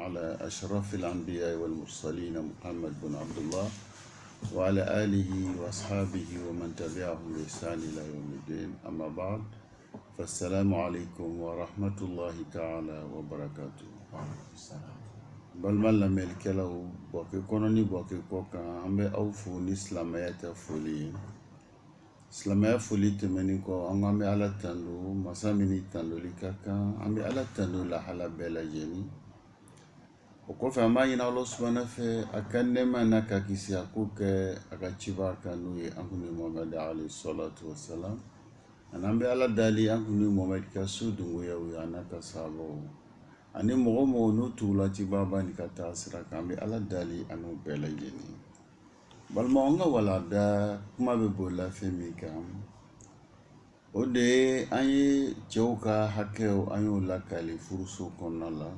على أشرف الأنبياء والمرسلين محمد بن عبد الله وعلى آله وأصحابه ومن تبعهم بإحسان إلى يوم الدين. أما بعد، فالسلام عليكم ورحمة الله تعالى وبركاته. Balmal la melkelaw boke kononi boke koka ambe awfu ni islamiyata fuli islamiyata fuli temeni ko ambe ala tandu masamini tandu likaka ambe ala tandu la hala bela jeni ko fa ma ina Allah subhanahu fa akanne manaka kisi akuke akachiba kanu ye ankuni Muhammad alayhi salatu wassalam anambe ala dali ankuni Muhammad kasudungu ya anaka sabo ani mogo no tula ti baba ni kata sira kambe ala dali anu bela jeni balma nga wala da kuma be bola femi kam ode ayi cheuka hakeo ayo lakali furuso konala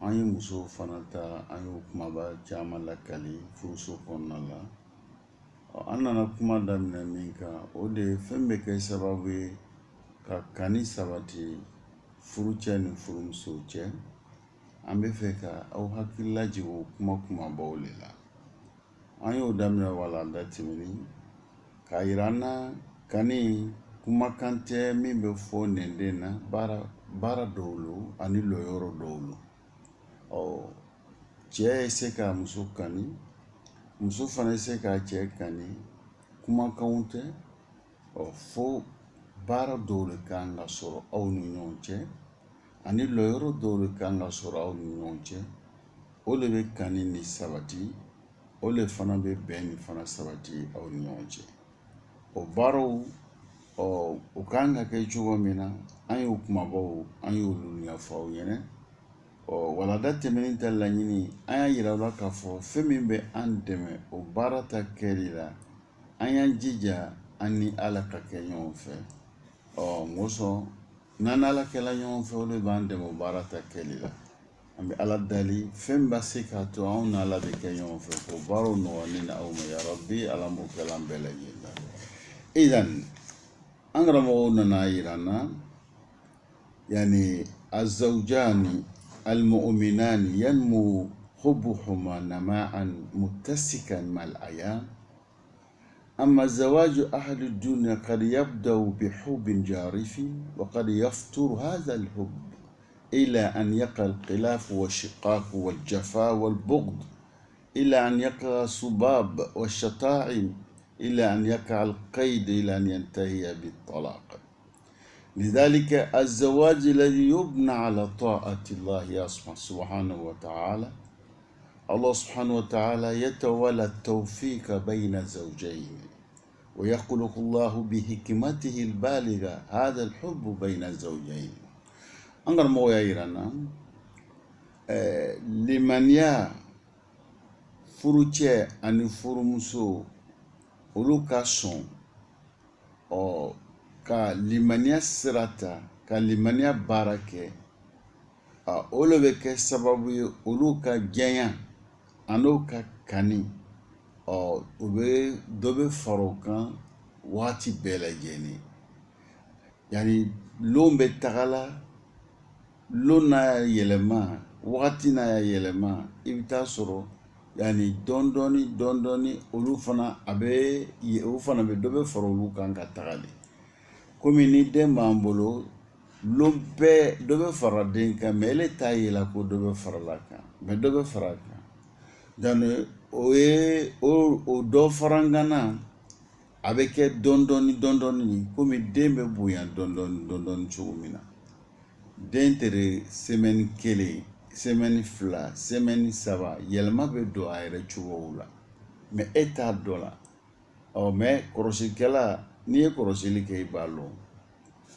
ayi muso fanata ayo kuma ba chama lakali furuso konala anana kuma damna minka ode fembe kai sababu ka kani sabati furucɛ ni furumuso cɛ an bɛ fɛ ka aw hakilila jigin kuma kumabaw de la. An y'o daminɛ walanda tɛmɛni k'a yira an na kani kumakan tɛ min bɛ fɔ nɛnden na baara dɔw lo ani lɔyɔrɔ dɔw lo. Cɛ ye se ka muso kani, muso fana ye se ka cɛ kani, kumakanw tɛ fo baara dɔw de kan ka sɔrɔ aw ni ɲɔgɔn cɛ ani lɔyɔrɔ dɔw de kan ka sɔrɔ aw ni ɲɔgɔn cɛ o de bɛ kani ni sabati o de fana bɛ bɛn ni fana sabati aw ni ɲɔgɔn cɛ o baaraw o kan ka kɛ cogo min na an y'o kumabaw an y'olu ɲɛfɔ aw ɲɛna walanda tɛmɛnen ta laɲini an y'a yira aw la k'a fɔ fɛn min bɛ an dɛmɛ o baara ta kɛli la an y'an jija an ni Ala ka kɛ ɲɔgɔn fɛ mɔsɔn n'an ala kɛla ɲɔgɔn fɛ o de b'an dɛmɛ o baara ta kɛli la an bɛ ala dali fɛn b'a se k'a to anw n'ala bɛ kɛ ɲɔgɔn fɛ k'o baaraw nɔgɔya ni aw ma ya rabbi ala m'o kɛla an bɛɛ lajɛlen la. Idan an karamɔgɔw nana yira an na yani azawjani almu'minani yanmu hubbuhuma nama'an muttasikan mal ayan. أما زواج أهل الدنيا قد يبدأ بحب جارف وقد يفتر هذا الحب إلى أن يقع الخلاف والشقاق والجفاء والبغض إلى أن يقع الصباب والشتائم إلى أن يقع القيد إلى أن ينتهي بالطلاق. لذلك الزواج الذي يبنى على طاعة الله سبحانه وتعالى الله سبحانه وتعالى يتولى التوفيق بين الزوجين ويخلق الله بحكمته البالغة هذا الحب بين الزوجين. أنغر مويا يرانا لمن furucɛ ani furumuso olu ka sɔn ka limaniya sira ta ka limaniya baara kɛ olu bɛ kɛ sababu ye olu ka jɛnya an'o ka kani o bɛ dɔ bɛ fara o kan waati bɛɛ lajɛlen yani lon bɛ tagala lon n'a yɛlɛma wagati n'a yɛlɛma i bɛ taa sɔrɔ yani dɔɔni olu fana bɛ dɔ bɛ fara olu kan ka tagali komi ni den b'an bolo lon bɛɛ dɔ bɛ fara den kan mais ele t'a yela ko dɔ bɛ fara la kan mais dɔ bɛ fara kan donc o ye o dɔ farangana a bɛ kɛ dɔɔni komi den bɛ bonya dɔɔni cogo min na den tere semaine kelen semaine fila semaine saba yɛlɛma bɛ don a yɛrɛ cogow la mais e t'a dɔ la mais kɔlɔsilikɛla n'i ye kɔlɔsili kɛ i b'a lɔn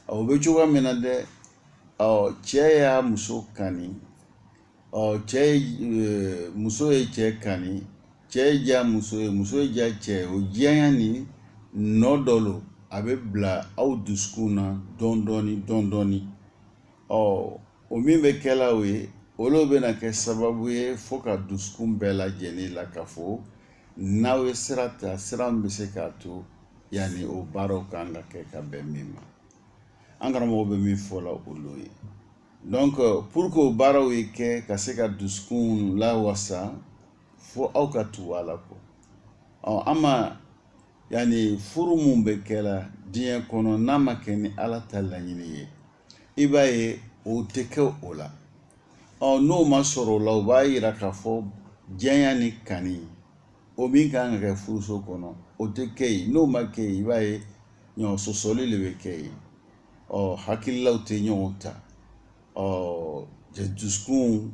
o bɛ cogoya min na dɛ cɛ y'a muso kani muso ye cɛ kani cɛ ye ja muso ye ja cɛ o jɛnya ni nɔ dɔ lo a bɛ bila aw dusukun na dɔɔni o min bɛ kɛla o ye olu bɛna kɛ sababu ye fo ka dusukun bɛɛ lajɛlen la ka fɔ n'aw ye sira ta sira min bɛ se k'a to yani o baaraw kan ka kɛ ka bɛn min ma an karamɔgɔ bɛ min fɔ la olu ye Donc pour que baaraw ye kɛ ka se ka dusukun lawasa fo aw ka tugu Ala kɔ an ma yani furu mun bɛ kɛla diɲɛ kɔnɔ n'a ma kɛ ni Ala ta laɲini ye i b'a ye o tɛ kɛ o la n'o ma sɔrɔ o la o b'a yira k'a fɔ jɛnya ni kani o min kan ka kɛ furuso kɔnɔ o tɛ kɛ yen n'o ma kɛ yen i b'a ye ɲɔ sɔsɔli de bɛ kɛ yen hakililaw tɛ ɲɔgɔn ta dusukun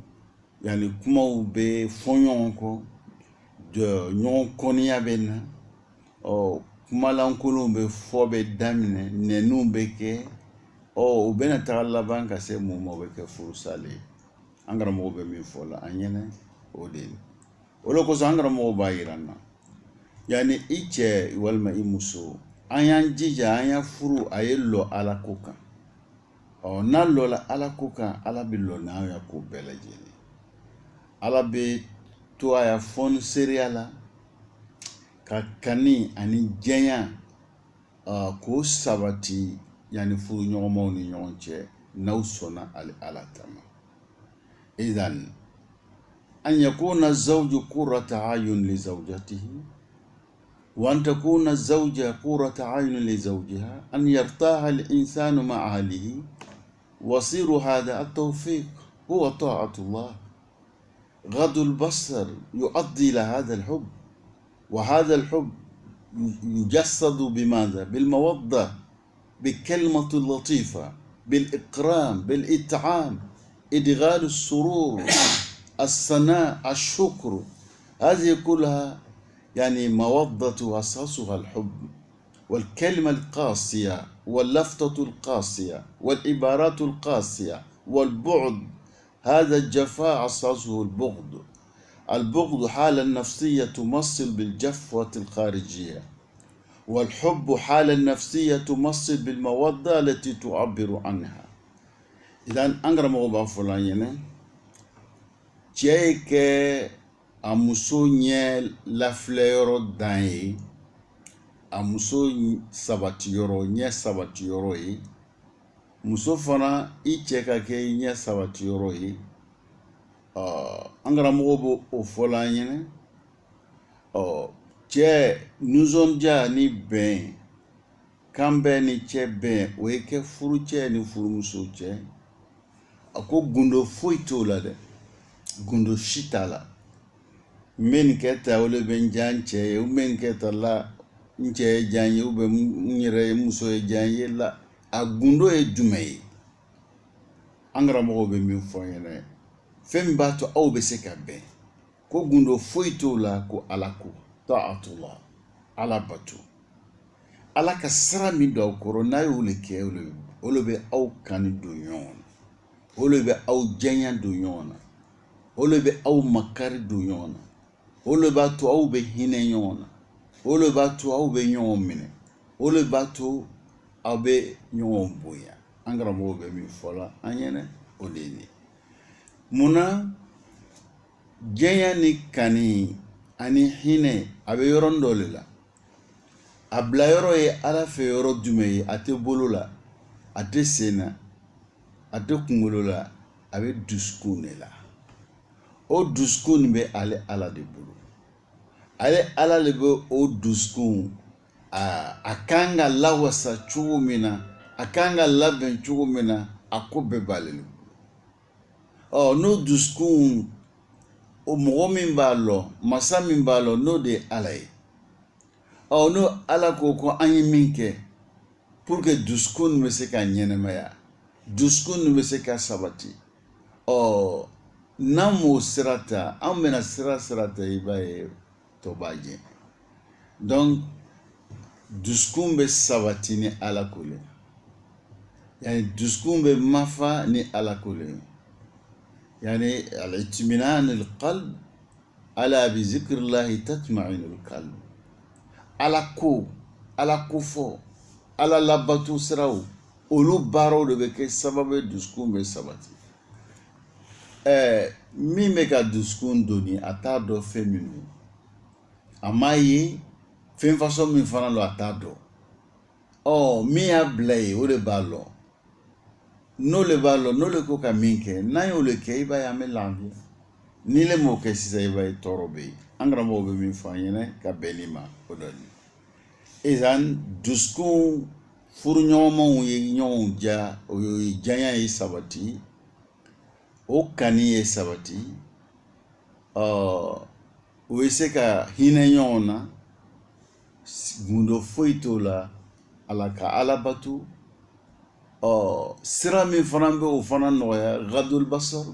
yani kumaw bɛ fɔ ɲɔgɔn kɔ ɲɔgɔn kɔniya bɛ na kumalankolonw bɛ fɔ bɛ daminɛ nɛniw bɛ kɛ u bɛna taga laban ka se mun ma o bɛ kɛ furusali ye an karamɔgɔ bɛ min fɔ la an ɲɛnɛ o de ye o de kosɔn an karamɔgɔ b'a yira an na yani i cɛ walima i muso an y'an jija an y'a furu a ye lɔ Ala ko kan n'a lɔla Ala ko kan Ala bɛ lɔ n'an y'a ko bɛɛ lajɛlen Ala bɛ to a ya fɔni seereya la ka kani ani jɛnya k'o sabati yani furu ɲɔgɔnmaw ni ɲɔgɔn cɛ n'aw sɔnna Ala tama idan an yakuna zawju qurrata ayun li zawjatihi wa an takuna zawja qurrata ayun li zawjiha an yartaha al-insanu ma'a ahlihi وصير هذا التوفيق هو طاعة الله غض البصر يؤدي إلى هذا الحب وهذا الحب يجسد بماذا؟ بالمودة بالكلمة اللطيفة بالإكرام بالإطعام إدغال السرور الثناء الشكر هذه كلها يعني مودة أساسها الحب والكلمة القاسية واللفتة القاسية والعبارات القاسية والبعد هذا الجفاء أساسه البغض البغض حالة نفسية تمثل بالجفوة الخارجية والحب حالة نفسية تمثل بالمودة التي تعبر عنها إذن أنغرا مغبا فلان تشيك أمسو نيل لفليرو داي a muso sabatiyɔrɔ ɲɛ sabatiyɔrɔ ye muso fana i cɛ ka kɛ ɲɛ sabatiyɔrɔ ye an karamɔgɔ b'o o fɔla an ɲɛna cɛ nisɔndiya ni bɛn kan bɛn ni cɛ bɛn o ye kɛ furu cɛ ni furumuso cɛ a ko gundo foyi t'o la dɛ gundo si t'a la n bɛ nin kɛ tan o de bɛ n diya n cɛ ye n bɛ nin kɛ tan la n cɛ ye diya n ye n yɛrɛ ye muso ye diya n ye la a gundo ye jumɛn ye an karamɔgɔw bɛ min fɔ n ɲɛna fɛn min b'a to aw bɛ se ka bɛn ko gundo foyi t'o la ko Ala ko ta'atullah Ala bato Ala ka sira min don aw kɔrɔ n'a y'o le kɛ o le bɛ aw kani don ɲɔgɔn na o le bɛ aw jɛnya don ɲɔgɔn na o le bɛ aw makari don ɲɔgɔn na o le b'a to aw bɛ hinɛ ɲɔgɔn na o le b'a to aw bɛ ɲɔgɔn minɛ o le b'a to aw bɛ ɲɔgɔn bonya an karamɔgɔw bɛ min fɔ la an ɲɛna o de ye nin munna jɛnya ni kani ani hinɛ a bɛ yɔrɔnin dɔ de la a bila yɔrɔ ye Ala fɛ yɔrɔ jumɛn ye a tɛ bolo la a tɛ sen na a tɛ kunkolo la a bɛ dusukun de la o dusukun bɛ ale Ala de bolo ale Ala le bɛ o dusukun a kan ka lawasa cogo min na a kan ka labɛn cogo min na a ko bɛɛ b'ale le bolo n'o dusukun o mɔgɔ min b'a lɔ masa min b'a lɔ n'o de ye Ala ye n'o Ala ko an ye min kɛ pour que dusukun bɛ se ka ɲɛnɛmaya dusukun bɛ se ka sabati n'an m'o sira ta an bɛna sira ta i b'a ye tɔ b'a jɛ donc dusukun bɛ sabati ni Ala ko le yani dusukun bɛ mafa ni Ala ko le yani al-itminan al-qalb ala bi zikrillahi tatma'in al-qalb Ala ko fɔ Ala labato siraw olu baaraw de bɛ kɛ sababu ye dusukun bɛ sabati min bɛ ka dusukun doni a t'a dɔn fɛn min don a m'a ye fɛn fasɔn min fana don a t'a dɔn min y'a bila ye o de b'a lɔn n'o le b'a lɔ n'o le ko ka min kɛ n'an y'o le kɛ i b'a ye an bɛ lafiya n'i le m'o kɛ sisan i b'a ye tɔɔrɔ bɛ yen an karamɔgɔ bɛ min fɔ an ɲɛna ka bɛn nin ma o dɔ ye ezan dusukun furuɲɔgɔnmaw ye ɲɔgɔn ja o ye janya ye sabati o kani ye sabati o bɛ se ka hinɛ ɲɔgɔn na gundo foyi t'o la ala ka ala bato sira min fana bɛ o fana nɔgɔya gadul basar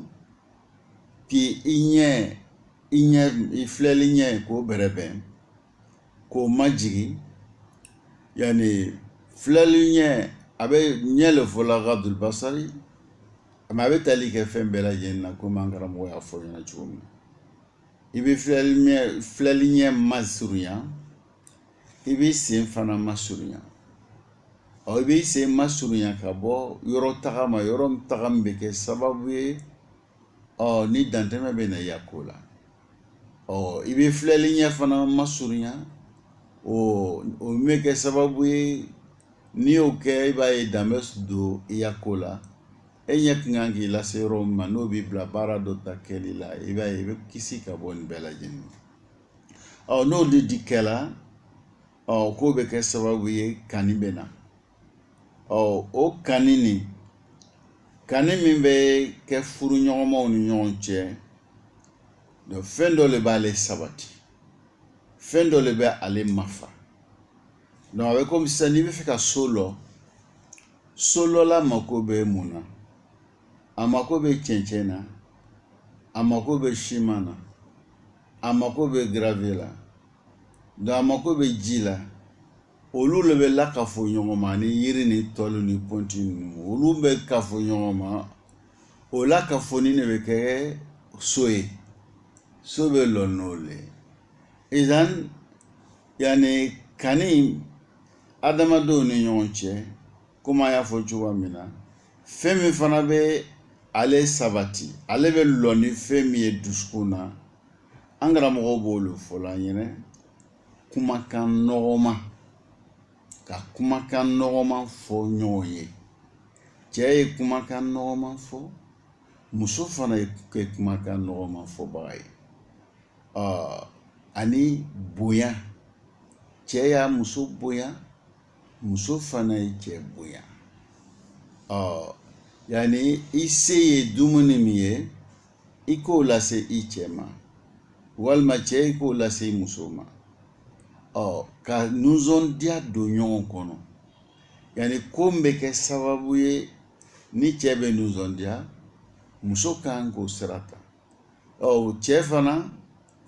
k'i ɲɛ filɛli ɲɛ k'o bɛrɛbɛn k'o majigi yani filɛli ɲɛ a bɛ ɲɛ le fɔla gadul basari mais a bɛ tali kɛ fɛn bɛɛ lajɛlen na komi an karamɔgɔ y'a fɔ ɲɛna cogo min i bɛ filɛli ɲɛ masurunya i bɛ sen fana masurunya i bɛ sen masurunya ka bɔ yɔrɔ taga ma yɔrɔ min taga min bɛ kɛ sababu ye ni dantɛmɛ bɛ na i ko la i bɛ filɛli ɲɛ fana masurunya o bɛ kɛ sababu ye n'i y'o kɛ i b'a ye dan bɛ don i ko la e ɲɛ kan k'i lase yɔrɔ min ma n'o b'i bila baara dɔ ta kɛli la i b'a ye i bɛ kisi ka bɔ nin bɛɛ lajɛlen n'o de di kɛla k'o bɛ kɛ sababu ye kani bɛ na o kani min bɛ kɛ furuɲɔgɔnmaw ni ɲɔgɔn cɛ fɛn dɔ le b'ale sabati fɛn dɔ le bɛ ale mafa donc a bɛ komi sisan n'i bɛ fɛ ka so lɔla mako bɛ mun na a mako bɛ cɛncɛn na a mako bɛ siman na a mako bɛ gravier la donc a mako bɛ ji la olu le bɛ lakafo ɲɔgɔn ma ni yiri ni tɔlu ni pɔnti ninnu olu bɛ kafo ɲɔgɔn ma o lakafoni de bɛ kɛ so ye so bɛ lɔ n'o le ezan yani kani adamadenw ni ɲɔgɔn cɛ komi an y'a fɔ cogoya min na fɛn min fana bɛ ale sabati ale bɛ lɔ ni fɛn min ye dusukun na an karamɔgɔw b'o le fɔ an ɲɛna kumakan nɔgɔma ka kumakan nɔgɔma fɔ ɲɔgɔn ye cɛ ye kumakan nɔgɔma fɔ muso fana ye kumakan nɔgɔma fɔbaga ye ani bonya cɛ y'a muso bonya muso fana ye cɛ bonya yani i se ye dumuni min ye i k'o lase i cɛ ma walima cɛ i k'o lase i muso ma ka nisɔndiya don ɲɔgɔn kɔnɔ yani ko min bɛ kɛ sababu ye ni cɛ bɛ nisɔndiya muso kan k'o sira ta cɛ fana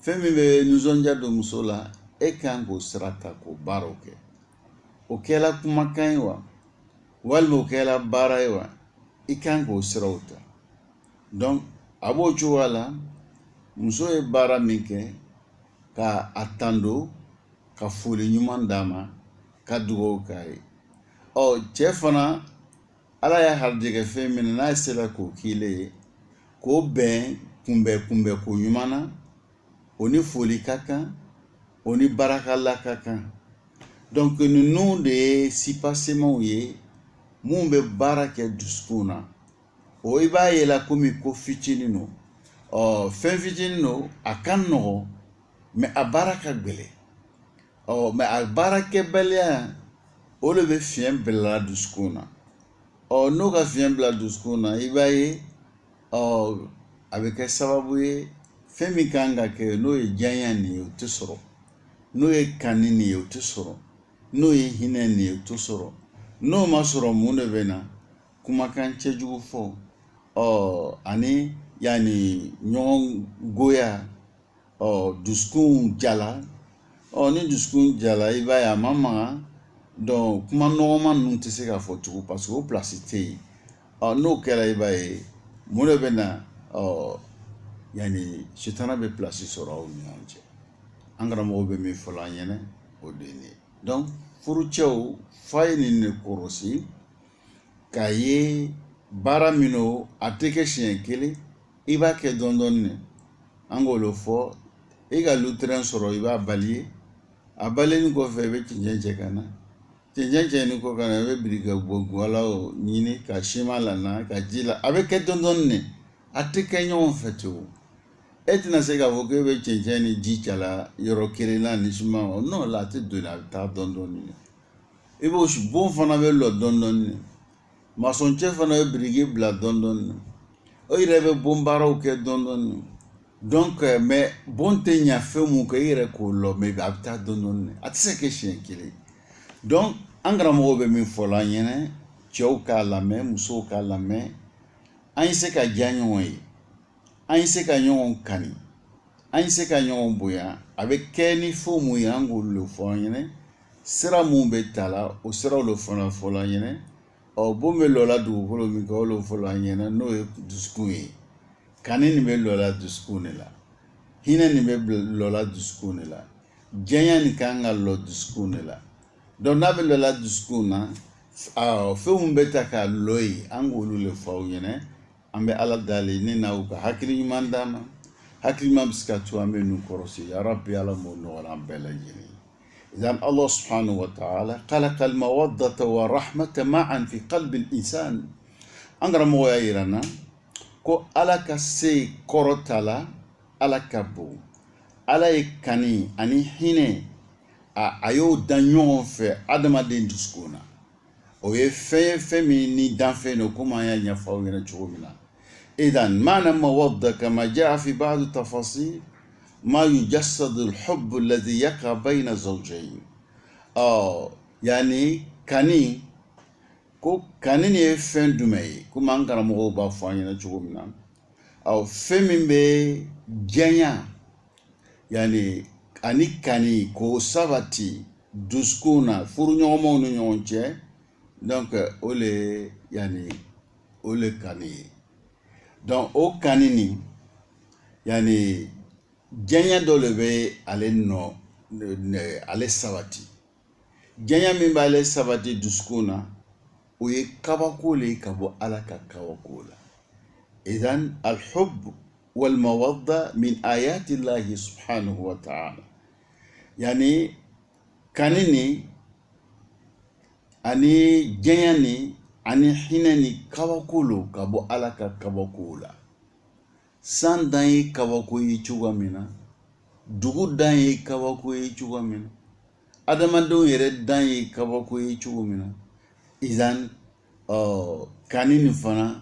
fɛn min bɛ nisɔndiya don muso la e kan k'o sira ta k'o baaraw kɛ o kɛla kumakan ye wa walima o kɛla baara ye wa i kan k'o siraw ta donc a b'o cogoya la muso ye baara min kɛ ka a tando ka foli ɲuman d'a ma ka dugawu k'a ye cɛ fana ala y'a harijɛgɛ fɛn min n'a sera k'o k'i le ye k'o bɛn kunbɛ ko ɲuman na o ni foli ka kan o ni barakala ka kan donc ninnu de ye sipasemanw ye mun bɛ baara kɛ dusukun na i b'a ye la komi ko fitinin no fɛn fitinin no a ka nɔgɔn mais a baara ka gɛlɛn mais a baarakɛbaliya o de bɛ fiɲɛ bila dusukun na n'o ka fiɲɛ bila dusukun na i b'a ye a bɛ kɛ sababu ye fɛn min kan ka kɛ n'o ye janya nin ye o tɛ sɔrɔ n'o ye kani nin ye o tɛ sɔrɔ n'o ye hinɛ nin ye o tɛ sɔrɔ n'o ma sɔrɔ mun de bɛ na kumakan cɛjugu fɔ ani yani ɲɔgɔn goya dusukun jala ni dusukun jala i b'a ye a ma maga donc kuma nɔgɔma ninnu tɛ se ka fɔ tugun parce que o place tɛ yen n'o kɛra i b'a ye mun de bɛ na yani sitana bɛ place sɔrɔ aw ni ɲɔgɔn cɛ an karamɔgɔw bɛ min fɔ an ɲɛna o de ye nin ye donc furucɛw f'a ye nin de kɔlɔsi k'a ye baara min do a tɛ kɛ siɲɛ kelen i b'a kɛ dɔɔnin dɔɔnin an k'o le fɔ i ka lutɛrɛn sɔrɔ i b'a bali a baleni kɔfɛ i bɛ cɛncɛn cɛ ka na cɛncɛn ko kana bɛ birika bɔ gwala o ɲini ka siman lana ka ji la a bɛ kɛ dɔɔnin ne a tɛ kɛ ɲɔgɔn fɛ ten e tɛna se k'a fɔ k'e bɛ cɛncɛn ni ji cɛla yɔrɔ kelen na ni siman o n'o la a tɛ don a bɛ taa dɔɔnin i b'o bon fana bɛ lɔ dɔɔnin masɔncɛ fana bɛ biriki bila dɔɔnin o yɛrɛ bɛ bon baaraw kɛ dɔɔnin donc mais bon tɛ ɲa fɛn mun kɛ i yɛrɛ k'o lɔ mais a bɛ taa dɔɔnin a tɛ se ka kɛ siɲɛ kelen donc an karamɔgɔw bɛ min fɔ la an ɲɛna cɛw k'a lamɛn musow k'a lamɛn an ye se ka diya ɲɔgɔn ye an ye se ka ɲɔgɔn kani an ye se ka ɲɔgɔn bonya a bɛ kɛ ni fɛn mun ye an k'olu le fɔ an ɲɛna sira mun bɛ ta la o siraw le fana fɔla an ɲɛna bon bɛ lɔla dugukolo min kan o le fɔla an ɲɛna n'o ye dusukun ye kani nin bɛ lɔla dusukun de la hinɛ nin bɛ lɔla dusukun de la jɛnya nin kan ka lɔ dusukun de la donc n'a bɛ lɔla dusukun na fɛn mun bɛ ta ka lɔ ye an k'olu le fɔ aw ɲɛna an bɛ ala dali ne n'aw ka hakili ɲuman d'a ma hakili ɲuman bɛ se ka to an bɛ ninnu kɔrɔsi ya rabbi ala m'o nɔgɔya an bɛɛ lajɛlen إذن الله سبحانه وتعالى خلق المودة والرحمة معا في قلب الإنسان أنغرا مويا يرانا كو ألا كسي كورتالا ألا كبو ألا يكاني أني هيني أيو دانيون في أدما دين دسكونا وي في مني دان في نكوما ينفعو ينجومنا إذن معنى مودة كما جاء في بعض التفاصيل ما يجسد الحب الذي يقع بين الزوجين يعني كاني كو كاني فين دومي كما انكر مغو با فانينا جومنا او فيمين بي جانيا يعني اني كاني كو ساباتي دوسكونا فورنيو مو نيونچه donc ole yani ole kani donc o kanini yani janya dɔ le bɛ ale nɔ ale sabati janya min b'ale sabati dusukun na o ye kabako le ka bɔ ala ka kabako la idan alhub walmawadda min ayati llahi subhanahu wa ta'ala yani kani ni ani janya ni ani hinɛ ni kabako lo ka bɔ ala ka kabako la san dan ye kabako ye cogo min na dugu dan ye kabako ye cogo min na adamadenw yɛrɛ dan ye kabako ye cogo min na izan kani nin fana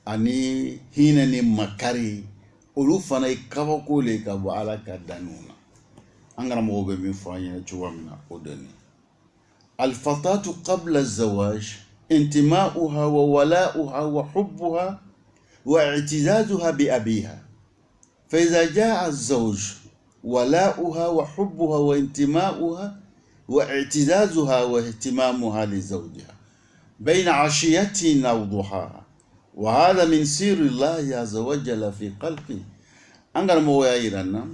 ani hinɛ ni makari olu fana ye kabako le ka bɔ ala ka daniw na an karamɔgɔw bɛ min fɔ an ɲɛna cogo min na o de ni alfatatu qabla zawaj intima'uha wa wala'uha wa hubbuha واعتزازها بأبيها فإذا جاء الزوج ولاؤها وحبها وانتماؤها واعتزازها واهتمامها لزوجها بين عشية أو ضحاها وهذا من سير الله عز وجل في قلبه أنغر مويايرنا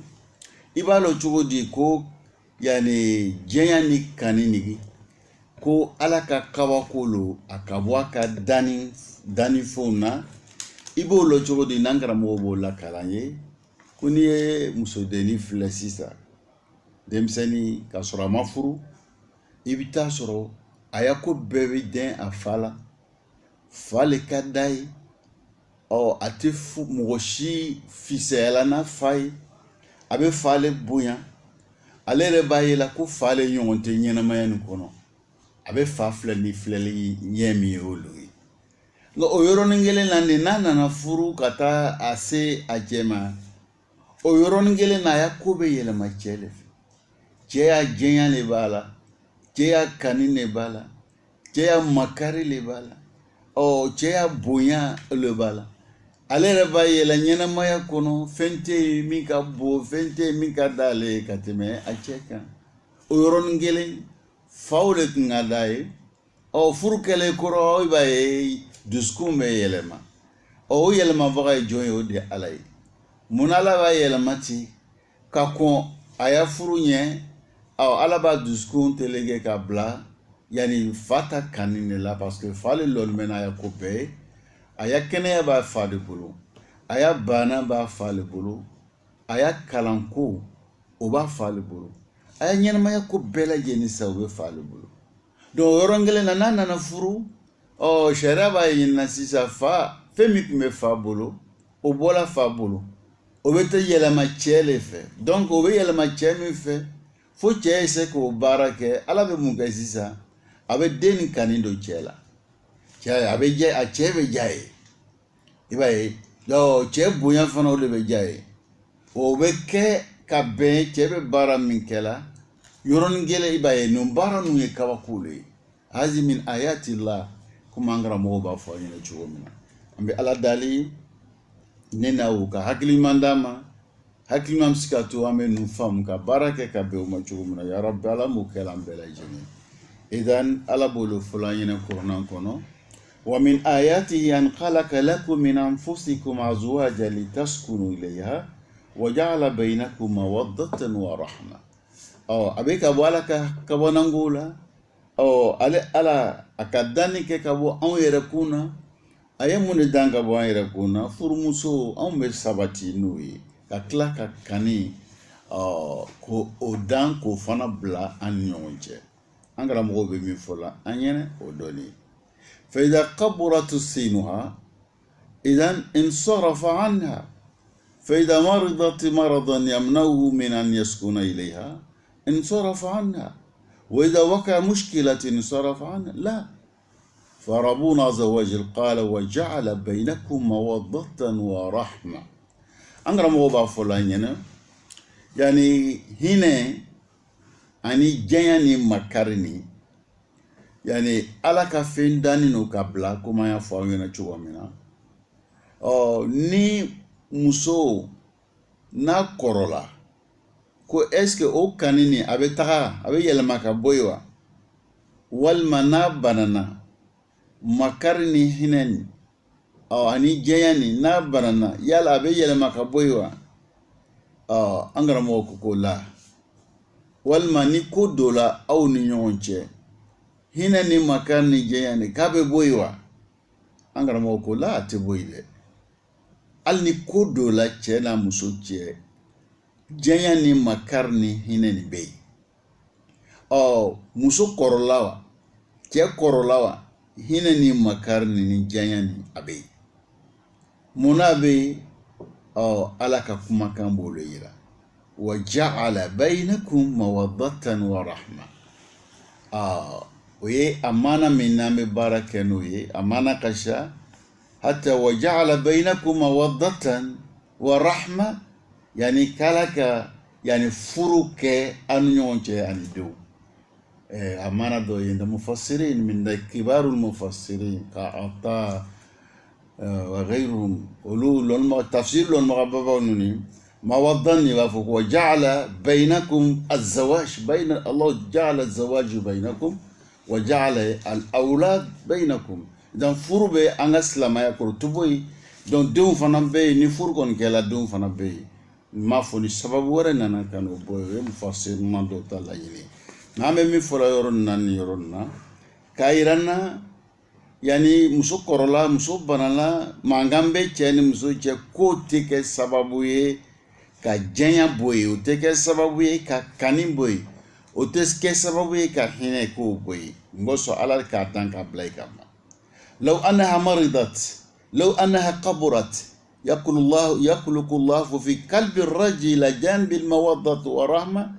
إبالو تشودي كو يعني جياني كانيني كو ألاكا كواكولو أكابواكا داني فونا ibo lo cogo di nangara mo bo la kalanye kuni ye musodeni filɛ sisan denmisɛnnin ka sɔrɔ a ma furu i bɛ taa sɔrɔ a ya ko bɛɛ bɛ dɛn a fa la fa le ka d'a ye a tɛ mɔgɔ si fisayala n'a fa ye a bɛ fa le bonya ale yɛrɛ b'a ye la ko fa le ɲɔgɔn tɛ ɲɛnamaya nin kɔnɔ a bɛ fa filɛ ni filɛli ɲɛ min ye olu ye nka o yɔrɔnin kelen na de n'a nana furu ka taa a se a cɛ ma o yɔrɔnin kelen na a ya ko bɛ yɛlɛma cɛ le fɛ cɛ y'a jɛnya le b'a la cɛ y'a kani le b'a la cɛ y'a makari le b'a la cɛ y'a bonya le b'a la ale yɛrɛ b'a yɛlɛ ɲɛnamaya kɔnɔ fɛn tɛ yen min ka bon fɛn tɛ yen min ka d'ale ye ka tɛmɛ a cɛ kan o yɔrɔnin kelen faw de tun ka d'a ye furu kɛlen kɔrɔ i b'a ye dusukun bɛ yɛlɛma o yɛlɛmabaga ye jɔn ye o de ye ala ye mun ala b'a yɛlɛma ten ka kɔn a ya furu ɲɛ ala b'a dusukun tereke ka bila yani fa ta kani de la parce que fa le lɔli mɛ n'a ya ko bɛɛ ye a ya kɛnɛya b'a fa de bolo a ya bana b'a fa le bolo a ya kalanko o b'a fa le bolo a ya ɲɛnamaya ko bɛɛ lajɛlen sa o bɛ fa le bolo don yorongele na nana na furu sharia ba yinna sisa fa femi kume fa bolo o bola fa bolo o bete yelama chele fe donc o be yelama chemi fe fo che se ko barake ala be mun sisa abe deni kanindo chela che abe je a chebe jaye ibaye do che buyan fana o le be jaye o be ke ka be chebe bara min kela yoron gele ibaye no bara nu ye kawakule hazi min ayati llah kuma ngara mo ba fo ni chugo mina ambe ala dali nena u ka hakili mandama hakili mam sikatu ame nu fam ka barake ka be ma chugo mina ya rabbi ala mo kela mbela jeni idan ala bolu fulani na qur'an kono wa min ayatihi an khalaqa lakum min anfusikum azwaja litaskunu ilayha wa ja'ala bainakum mawaddatan wa rahma abeka wala ka bonangula ale ala akadani ke kabo an yere kuna ayemu ne danga bo an yere kuna furumuso an be sabati nuyi ka kila ka kani ko odan ko fana bla an nyonje an gara mo be mi fola an yene odoni fa idha qaburat sinuha idan insarafa anha fa idha maridat maradan yamnahu min an yaskuna ilayha insarafa anha وإذا وقع مشكلة انصرف عنه لا فربنا عز وجل قال وجعل بينكم مودة ورحمة أنغرا موبا فلان يعني هنا أني جاني مكارني يعني على كفين داني نو كابلا كما يفعلون تشوا منا ni muso na korola ko eske o kanini abe taga abe yelma ka boywa walma na banana makarni hineni ani jeyani na banana yala abe yelma ka boywa angara mo ko la walma ni ko dola aw ni nyonche hineni makarni jeyani ka be boywa angara mo ko la te boyle al ni ko dola che na muso che janya ni makarni hineni be muso korolawa ke korolawa hineni makarni ni janya ni abe muna be ala ka kuma kan bolo yira wa ja'ala bainakum mawaddatan wa rahma oye amana miname barakenu ye amana kasha hatta wa ja'ala bainakum mawaddatan wa rahma yani kalaka yani furuke anu nyonche ani do amana do yenda mufassirin min kibar المفسرين كعطاء وغيرهم ulul tafsir lon magababa nuni mawaddani wa fuq wa ja'ala bainakum az-zawaj bayna Allah ja'ala az-zawaj bainakum wa ja'ala al-awlad bainakum dan furube angaslama ya ko tuboy don dew fana be ni furgon kala dew fana be ma foni sababu wara nana kanu boye mufassir man do tala yini name mi fola yoron nan yoron na kairana yani muso korola muso banala mangambe cheni muso che ko tike sababu ye ka jenya boye o tike sababu ye ka kanin boye o tike sababu ye ka hine ko boye ngoso alal ka tanka blaikama law annaha maridat law annaha qaburat يخلق الله في قلب الرجل جانب المودة والرحمة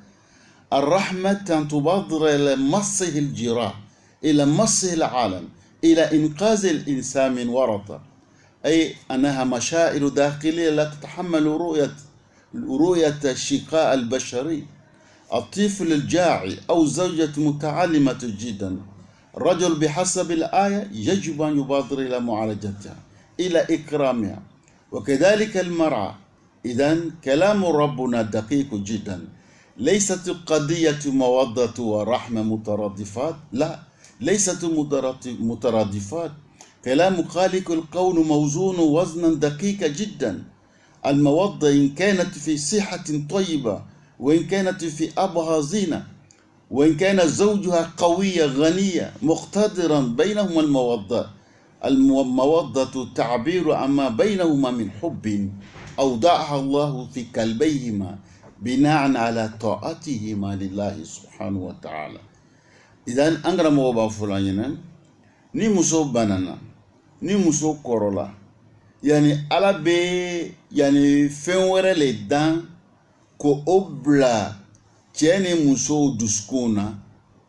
الرحمة تبادر إلى مصه الجراح إلى مصه العالم إلى إنقاذ الإنسان من ورطة أي أنها مشاعر داخلية لا تتحمل رؤية الشقاء البشري الطفل الجاعي أو زوجة متعلمة جدا رجل بحسب الآية يجب أن يبادر إلى معالجتها إلى إكرامها وكذلك المرأة إذن كلام ربنا دقيق جدا ليست قضية مودة ورحمة مترادفات لا ليست مترادفات كلام خالق الكون موزون وزنا دقيق جدا المودة إن كانت في صحة طيبة وإن كانت في أبهى زينة وإن كان زوجها قوية غنية مقتدرا بينهما المودة تعبير عما بينهما من حب أودعها الله في قلبيهما بناء على طاعتهما لله سبحانه وتعالى idan an karamɔgɔ b'a fɔ la ɲɛna ni muso banana ni muso kɔrɔla yani ala bɛ yani fɛn wɛrɛ le dan ko o bila cɛ ni muso dusukun na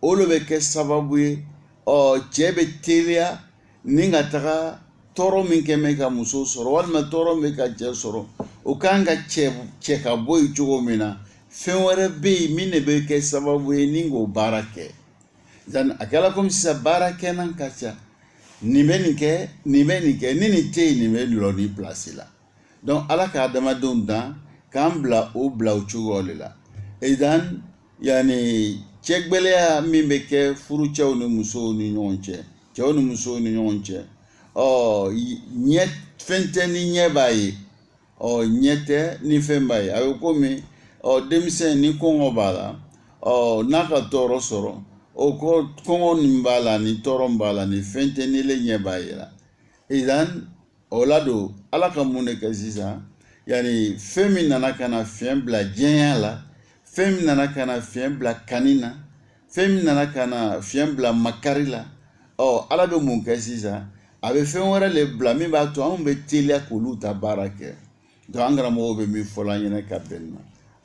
olu bɛ kɛ sababu ye cɛ bɛ teliya ni ka taga tɔɔrɔ min kɛ mɛ ka muso sɔrɔ walima tɔɔrɔ min ka cɛ sɔrɔ o kan ka cɛ ka bɔ yen cogo min na fɛn wɛrɛ bɛ yen min de bɛ kɛ sababu ye ni k'o baara kɛ a kɛra komi sisan baara kɛnan ka ca nin bɛ nin kɛ nin bɛ nin kɛ ni nin tɛ yen nin bɛ lɔ ni pilasi la donc ala ka adamadenw dan k'an bila o cogo de la idan yani cɛgbɛlɛya min bɛ kɛ furucɛw ni musow ni ɲɔgɔn cɛ cɛw ni musow ni ɲɔgɔn cɛ ɲɛ fɛn tɛ ni ɲɛ b'a ye ɲɛ tɛ ni fɛn b'a ye a bɛ komi denmisɛn ni kɔngɔ b'a la n'a ka tɔɔrɔ sɔrɔ o kɔngɔ nin b'a la ni tɔɔrɔ b'a la ni fɛn tɛ ni le ɲɛ b'a ye la idan o la don ala ka mun de kɛ sisan yani fɛn min nana ka na fiɲɛ bila diɲɛ la fɛn min nana ka na fiɲɛ bila kanni na fɛn min nana ka na fiɲɛ bila makari la ala bɛ mun kɛ sisan a bɛ fɛn wɛrɛ le bila min b'a to anw bɛ teliya k'olu ta baara kɛ donc an karamɔgɔw bɛ min fɔ la ɲɛna ka bɛn na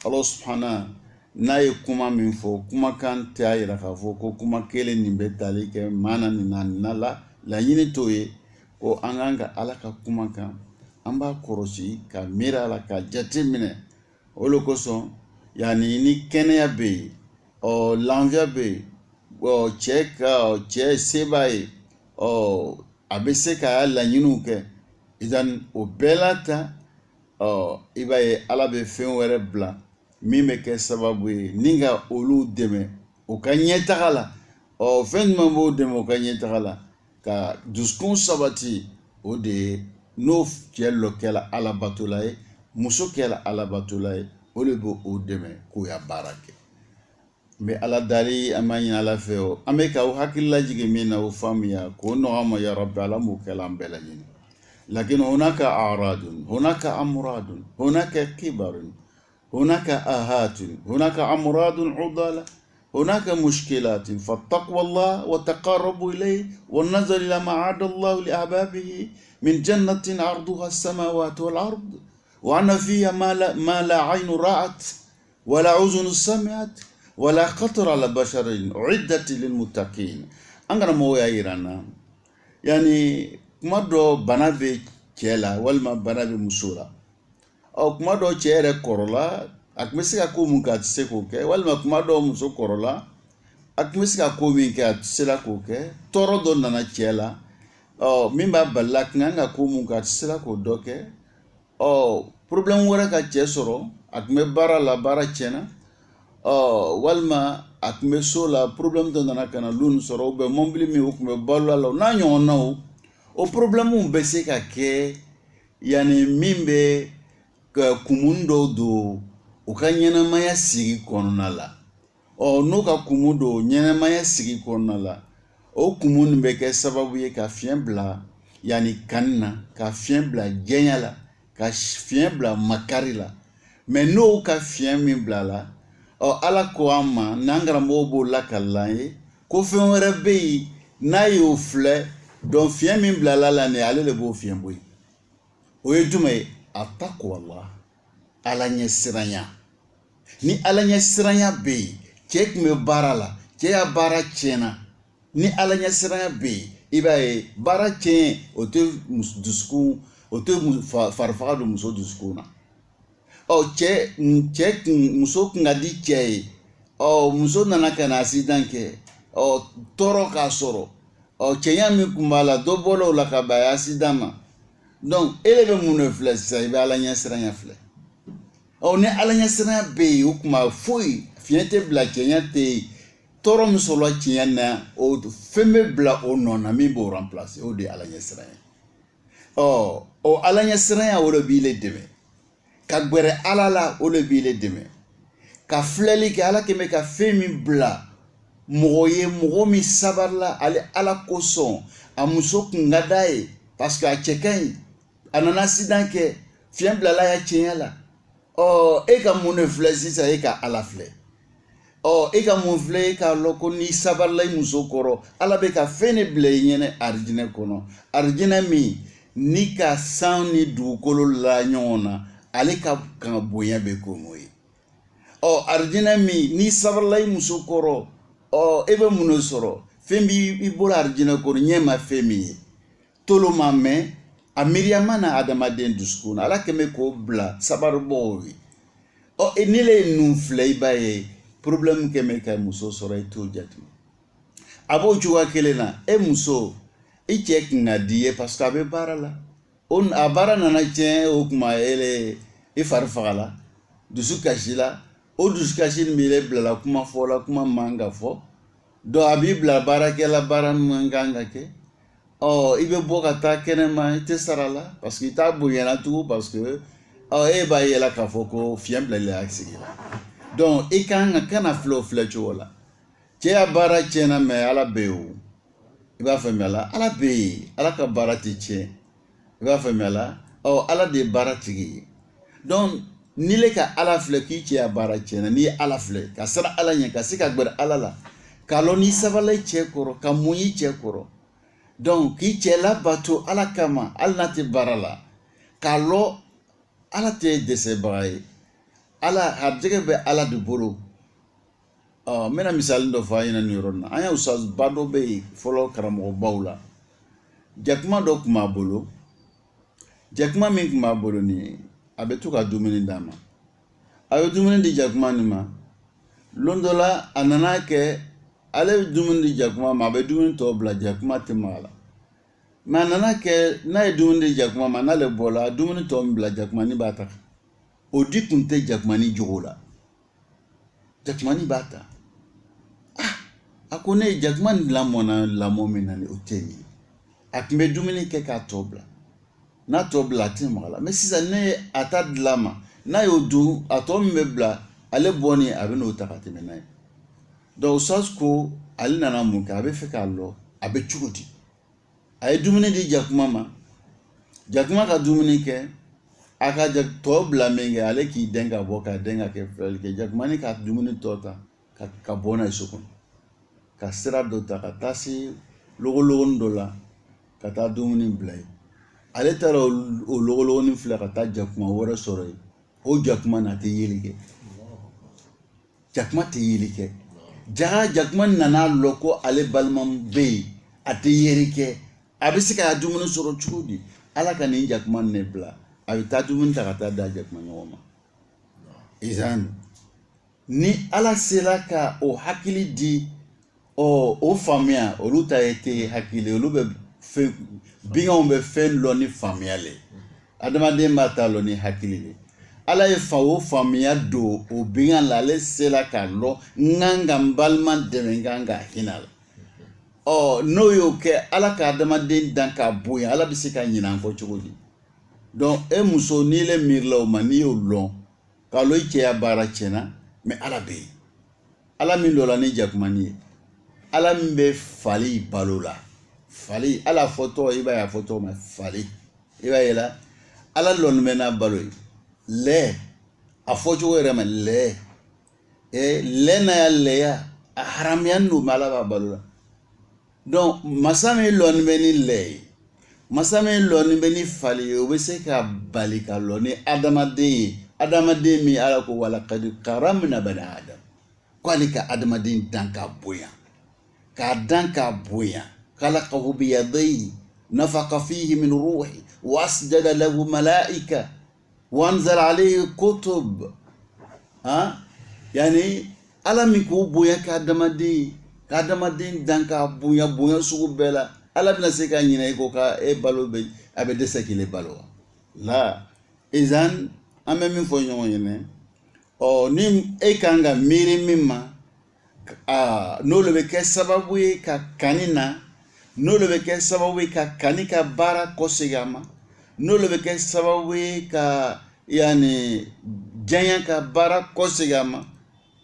ala subhana n'a ye kuma min fɔ kumakan tɛ a yira k'a fɔ ko kuma kelen nin bɛ tali kɛ maana nin na la laɲini t'o ye ko an kan ka ala ka kumakan an b'a kɔrɔsi ka miiri a la ka jate minɛ o de kosɔn yani ni kɛnɛya bɛ yen lafiya bɛ yen cɛ se b'a ye a bɛ se k'a laɲiniw kɛ idan o bɛɛ la ta i b'a ye ala bɛ fɛn wɛrɛ bila min bɛ kɛ sababu ye ni ka olu dɛmɛ o ka ɲɛtaga la fɛn jumɛn b'o dɛmɛ o ka ɲɛtaga la ka dusukun sabati o de ye n'o cɛ lɔ kɛla alabatola ye muso kɛla alabatola ye o de b'o dɛmɛ k'o ya baara kɛ n bɛ ala dali an b'a ɲini ala fɛ an bɛ ka o hakili lajigin min na o faamuya k'o nɔgɔya ma ya rabbi ala m'o kɛla an bɛɛ lajɛlen lakin hunaka a'radun hunaka amradun hunaka kibarun hunaka ahatun hunaka amradun udala هناك مشكلات فاتقوا الله وتقربوا إليه والنظر إلى ما أعد الله لأحبابه من جنة عرضها السماوات والأرض وأن فيها ما لا عين رأت ولا أذن سمعت ولا خطر على بشر أعدت للمتقين أنا مويا إيرانا يعني كما دو بنابي كيلا والما بنابي مسورا أو كما دو كيرا كورولا a tun bɛ se ka ko mun kɛ a tɛ se k'o kɛ walima kuma dɔw muso kɔrɔla a tun bɛ se ka ko min kɛ a tɛ se la k'o kɛ tɔɔrɔ dɔ nana cɛ la min b'a bali la a tun kan ka ko mun kɛ a tɛ se la k'o dɔ kɛ problème wɛrɛ ka cɛ sɔrɔ a tun bɛ baara la baara tiɲɛna walima a tun bɛ so la problème dɔ nana ka na lu nin sɔrɔ mɔbili min o tun bɛ balo la o n'a ɲɔgɔnnaw o problème bɛ se ka kɛ yani min bɛ kumun dɔw don u ka ɲɛnamaya sigi kɔnɔna la n'o ka kumu don ɲɛnamaya sigi kɔnɔna la o kumu nin bɛ kɛ sababu ye ka fiɲɛ bila yani kanni na ka fiɲɛ bila jɛnya la ka fiɲɛ bila makari la mais n'o ka fiɲɛ min bila la ala ko an ma n'an karamɔgɔw b'o lakalila an ye ko fɛn wɛrɛ bɛ yen n'a y'o filɛ donc fiɲɛ min bilala la nin ale de b'o fiɲɛ bɔ yen o ye jumɛn ye attaqwa ala ɲɛsiranya ni ala ɲɛsiranya bɛ yen cɛ tun bɛ baara la cɛ ya baara tiɲɛna ni ala ɲɛsiranya bɛ yen i b'a ye baara tiɲɛ o tɛ dusukun o tɛ farifaga don muso dusukun na muso kun ka di cɛ ye muso nana ka na accident kɛ tɔɔrɔ k'a sɔrɔ cɛya min kun b'a la dɔ bɔra o la ka bɛn accident ma donc e de bɛ mun de filɛ sisan i bɛ ala ɲɛsiranya filɛ ni ala ɲɛsiranya bɛ yen o kuma foyi fiɲɛ tɛ bila cɛya tɛ yen tɔɔrɔ min sɔrɔla cɛya na o fɛn bɛ bila o nɔ na min b'o remplacer o de ye ala ɲɛsiranya o ala ɲɛsiranya o de b'i le dɛmɛ ka gbɛrɛ ala la o de b'i le dɛmɛ ka filɛli kɛ ala kɛmɛ ka fɛn min bila mɔgɔ ye mɔgɔ min sabarila ale ala kosɔn a muso kun ka d'a ye parce que a cɛ ka ɲi a nana accident kɛ fiɲɛ bilala ya cɛya la e ka mun de filɛ sisan e ka ala filɛ e ka mun filɛ e k'a lɔn ko n'i sabarila i muso kɔrɔ ala bɛ ka fɛn de bila i ɲɛnɛ arijinɛ kɔnɔ arijinɛ min ni ka san ni dugukolo la ɲɔgɔn na ale ka kan bonya bɛ komo ye arijinɛ min n'i sabarila i muso kɔrɔ e bɛ mun de sɔrɔ fɛn b'i bolo arijinɛ kɔnɔ ɲɛ ma fɛn min ye tolo ma mɛn a miiriya ma na adamaden dusukun na ala kɛmɛ k'o bila sabaribɔw ye ni le ye nun filɛ i b'a ye problème kɛmɛ ka muso sɔrɔ i t'o jate a b'o cogoya kelen na muso i cɛ kun ka di ye parce que a bɛ baara la a baara nana tiɲɛ o kuma i fari fagala dusu kasi la o dusu kasi nin b'i bilala kuma fɔ la kuma man ka fɔ donc a b'i bila baarakɛla baara min kan ka kɛ i bɛ bɔ ka taa kɛnɛma i tɛ sara la parce que i t'a bonyana tugun parce que e b'a yɛlɛ k'a fɔ ko fiɲɛ bilalen a sigi la donc i kan ka kana filɛ o filɛ cogo la cɛ ya baara tiɲɛna mɛ ala bɛ yen o i b'a faamuya la ala bɛ yen ala ka baara tɛ tiɲɛ i b'a faamuya la ala de ye baara tigi ye donc n'i le ka ala filɛ k'i cɛ ya baara tiɲɛna n'i ye ala filɛ ka siran ala ɲɛ ka se ka gbɛrɛ ala la k'a lɔn n'i sabalila i cɛ kɔrɔ ka mun i cɛ kɔrɔ donc k'i cɛ labato ala kama hali n'a tɛ baara la k'a lɔn ala tɛ dɛsɛbaga ye ala harijɛgɛ bɛ ala de bolo n bɛna misali dɔ fɔ a ɲɛna nin yɔrɔ in na an ye usazba dɔ bɛ yen fɔlɔ karamɔgɔbaw la jakuma dɔ tun b'a bolo jakuma min tun b'a bolo nin a bɛ to ka dumuni d'a ma a bɛ dumuni di jakuma nin ma don dɔ la a nana kɛ ale bɛ dumuni di jakuma ma a bɛ dumuni tɔ bila jakuma tɛ maga la mɛ a nana kɛ n'a ye dumuni di jakuma ma n'ale bɔla dumuni tɔ min bila jakumani b'a ta o di kun tɛ jakumani jogo la jakumani b'a ta a ko ne ye jakumani lamɔna lamɔ min na o tɛ nin ye a tun bɛ dumuni kɛ k'a tɔ bila n'a tɔ bila a tɛ maga la mɛ sisan ne ye a ta dilan ma n'a y'o dun a tɔ min bɛ bila ale bɔni a bɛ n'o ta ka tɛmɛ n'a ye donc sas ko ale nana mun kɛ a bɛ fɛ k'a lɔ a bɛ cogo di a ye dumuni di jakuma ma jakuma ka dumuni kɛ a ka tɔ bila min kɛ ale k'i den ka bɔ k'a den ka kɛ filɛli kɛ jakumani ka dumuni tɔ ta ka bɔ n'a ye so kɔnɔ ka sira dɔ ta ka taa se logologonin dɔ la ka taa dumuni bila yen ale taara o logologonin filɛ ka taa jakuma wɛrɛ sɔrɔ yen o jakuma na tɛ yeli kɛ jakuma tɛ yeli kɛ jakuma nana lɔ ko ale balima bɛ yen a tɛ yeli kɛ a bɛ se ka dumuni sɔrɔ cogo di ala ka nin jakuma ne bila a bɛ taa dumuni ta ka taa da jakuma ɲɔgɔn ma izan ni ala sera ka o hakili di o faamuya olu ta ye tɛ hakili olu bɛ fɛn binganw bɛ fɛn lɔ ni faamuya le adamaden b'a ta lɔ ni hakili le ala ye o faamuya don o bingan la ale sera ka lɔ n kan ka n balima dɛmɛ n kan ka hinɛ la n'o y'o kɛ ala ka adamaden dan ka bonya ala bɛ se ka ɲinɛ an kɔ cogo di donc muso n'i le miirila o ma n'i y'o lɔn k'a lɔn i cɛya baara tiɲɛna mɛ ala bɛ yen ala min dɔ la ni jakumani ye ala min bɛ fali balo la fali ala fɔtɔ i b'a ye a fɔtɔ ma fali i b'a ye la ala lɔnni bɛ n'a balo ye lɛ a fɔcogo yɛrɛ ma lɛ lɛ n'a ya lɛya a haramuya don ma ala b'a balo la donc masa min lɔnni bɛ ni lɛ ye masa min lɔnni bɛ ni fali ye o bɛ se ka bali ka lɔ ni adamaden ye adamaden min ala ko wala kadi karamna bani adam ko ale ka adamaden dan ka bonya k'a dan ka bonya khalaqahu bi yadayhi nafaqa fihi min ruhi wa asjada lahu malaika wa anzala alayhi kutub yani ala min ko bonya ka adamaden dan ka bonya sugu bɛɛ la ala bɛna se ka ɲinɛ i ko ka balo bɛ a bɛ dɛsɛ k'i le balo wa la izan an bɛ min fɔ ɲɔgɔn ɲɛnɛ ni e kan ka miiri min ma n'olu bɛ kɛ sababu ye ka kanni na n'olu bɛ kɛ sababu ye ka kanni ka baara kɔsegin a ma n'olu bɛ kɛ sababu ye ka yani janya ka baara kɔsegin a ma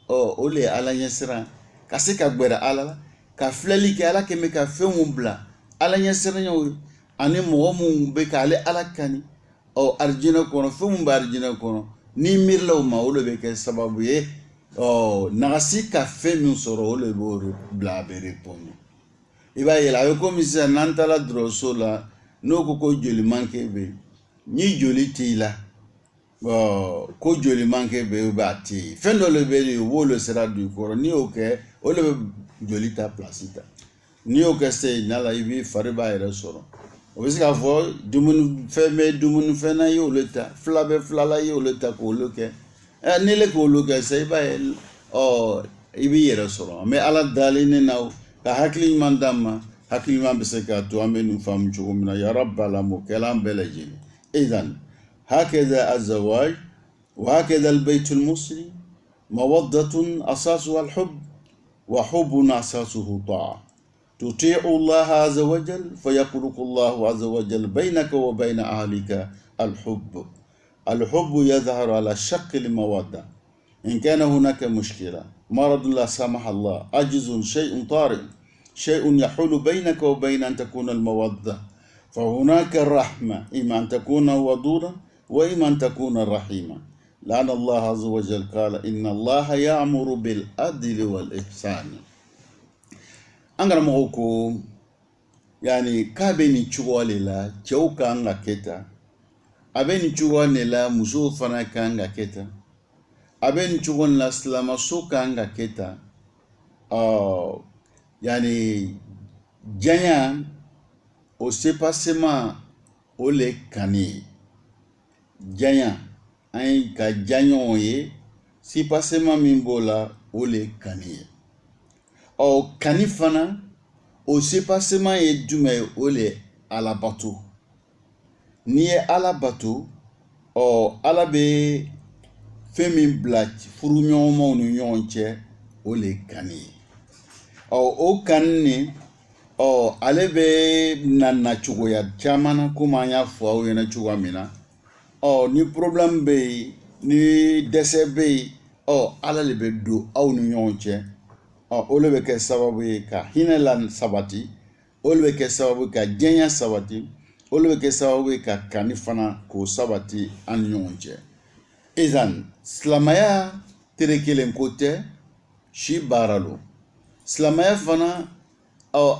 o le ye ala ɲɛsiran ka se ka gbɛrɛ ala la ka filɛli kɛ ala kɛmɛ ka fɛnw bila ala ɲɛsiranɲɛw ye ani mɔgɔ minnu bɛ ka ale ala kani arijinɛ kɔnɔ fɛn minnu bɛ arijinɛ kɔnɔ ni miirila o ma o de bɛ kɛ sababu ye nagasi ka fɛn min sɔrɔ o le b'o bila a bɛ répondre i b'a ye a bɛ komi sisan n'an taara dɔgɔtɔrɔso la n'o ko joli manqué bɛ yen ni joli t'i la ko joli manqué bɛ yen a tɛ yen fɛn dɔ le bɛ yen u b'o le sira don i kɔrɔ n'i y'o kɛ o le bɛ joli ta place ta n'i y'o kɛ se n'ala i b'i fari b'a yɛrɛ sɔrɔ o bɛ se k'a fɔ dumunifɛn bɛ dumunifɛn na i y'olu ta fila bɛ fila la i y'olu ta k'olu kɛ n'i le k'olu kɛ sa i b'a ye i b'i yɛrɛ sɔrɔ an bɛ ala dalen ne na ka hakili ɲuman d'an ma hakili ɲuman bɛ se k'a to an bɛ nin faamu cogo min na ya rabbi alamu kɛla an bɛɛ lajɛlen idan هكذا الزواج وهكذا البيت المسلم مودة أساسها الحب وحب أساسه طاعة تطيع الله عز وجل فيخلق الله عز وجل بينك وبين أهلك الحب يظهر على شكل مودة إن كان هناك مشكلة مرض لا سمح الله عجز شيء طارئ شيء يحول بينك وبين أن تكون المودة فهناك الرحمة إما أن تكون ودودا وإما أن تكون رحيما لأن الله عز وجل قال إن الله يأمر بالعدل والإحسان أنغرا موكو يعني كابيني تشوالي لا تشوكا أنغا كيتا أبيني تشوالي لا مزوفنا كأنغا كيتا أبيني تشوالي لا سلام سوكا أنغا كيتا يعني جانيا au sépassement au le kani janya ay ka janyo ye sépassement min bola au le kani o kani fana au sépassement ye dume au le alabato ni e alabato o alabe femi black furu nyomo nu nyonche au le kani o kanni ale bɛ na cogoya caman na komi an y'a fɔ aw ɲɛna cogoya min na ni problème bɛ yen ni dɛsɛ bɛ yen ala le bɛ don aw ni ɲɔgɔn cɛ o le bɛ kɛ sababu ye ka hinɛ la sabati o le bɛ kɛ sababu ye ka jɛnya sabati o le bɛ kɛ sababu ye ka kani fana k'o sabati an ni ɲɔgɔn cɛ izan silamɛya tere kelen ko tɛ si baara lo silamɛya fana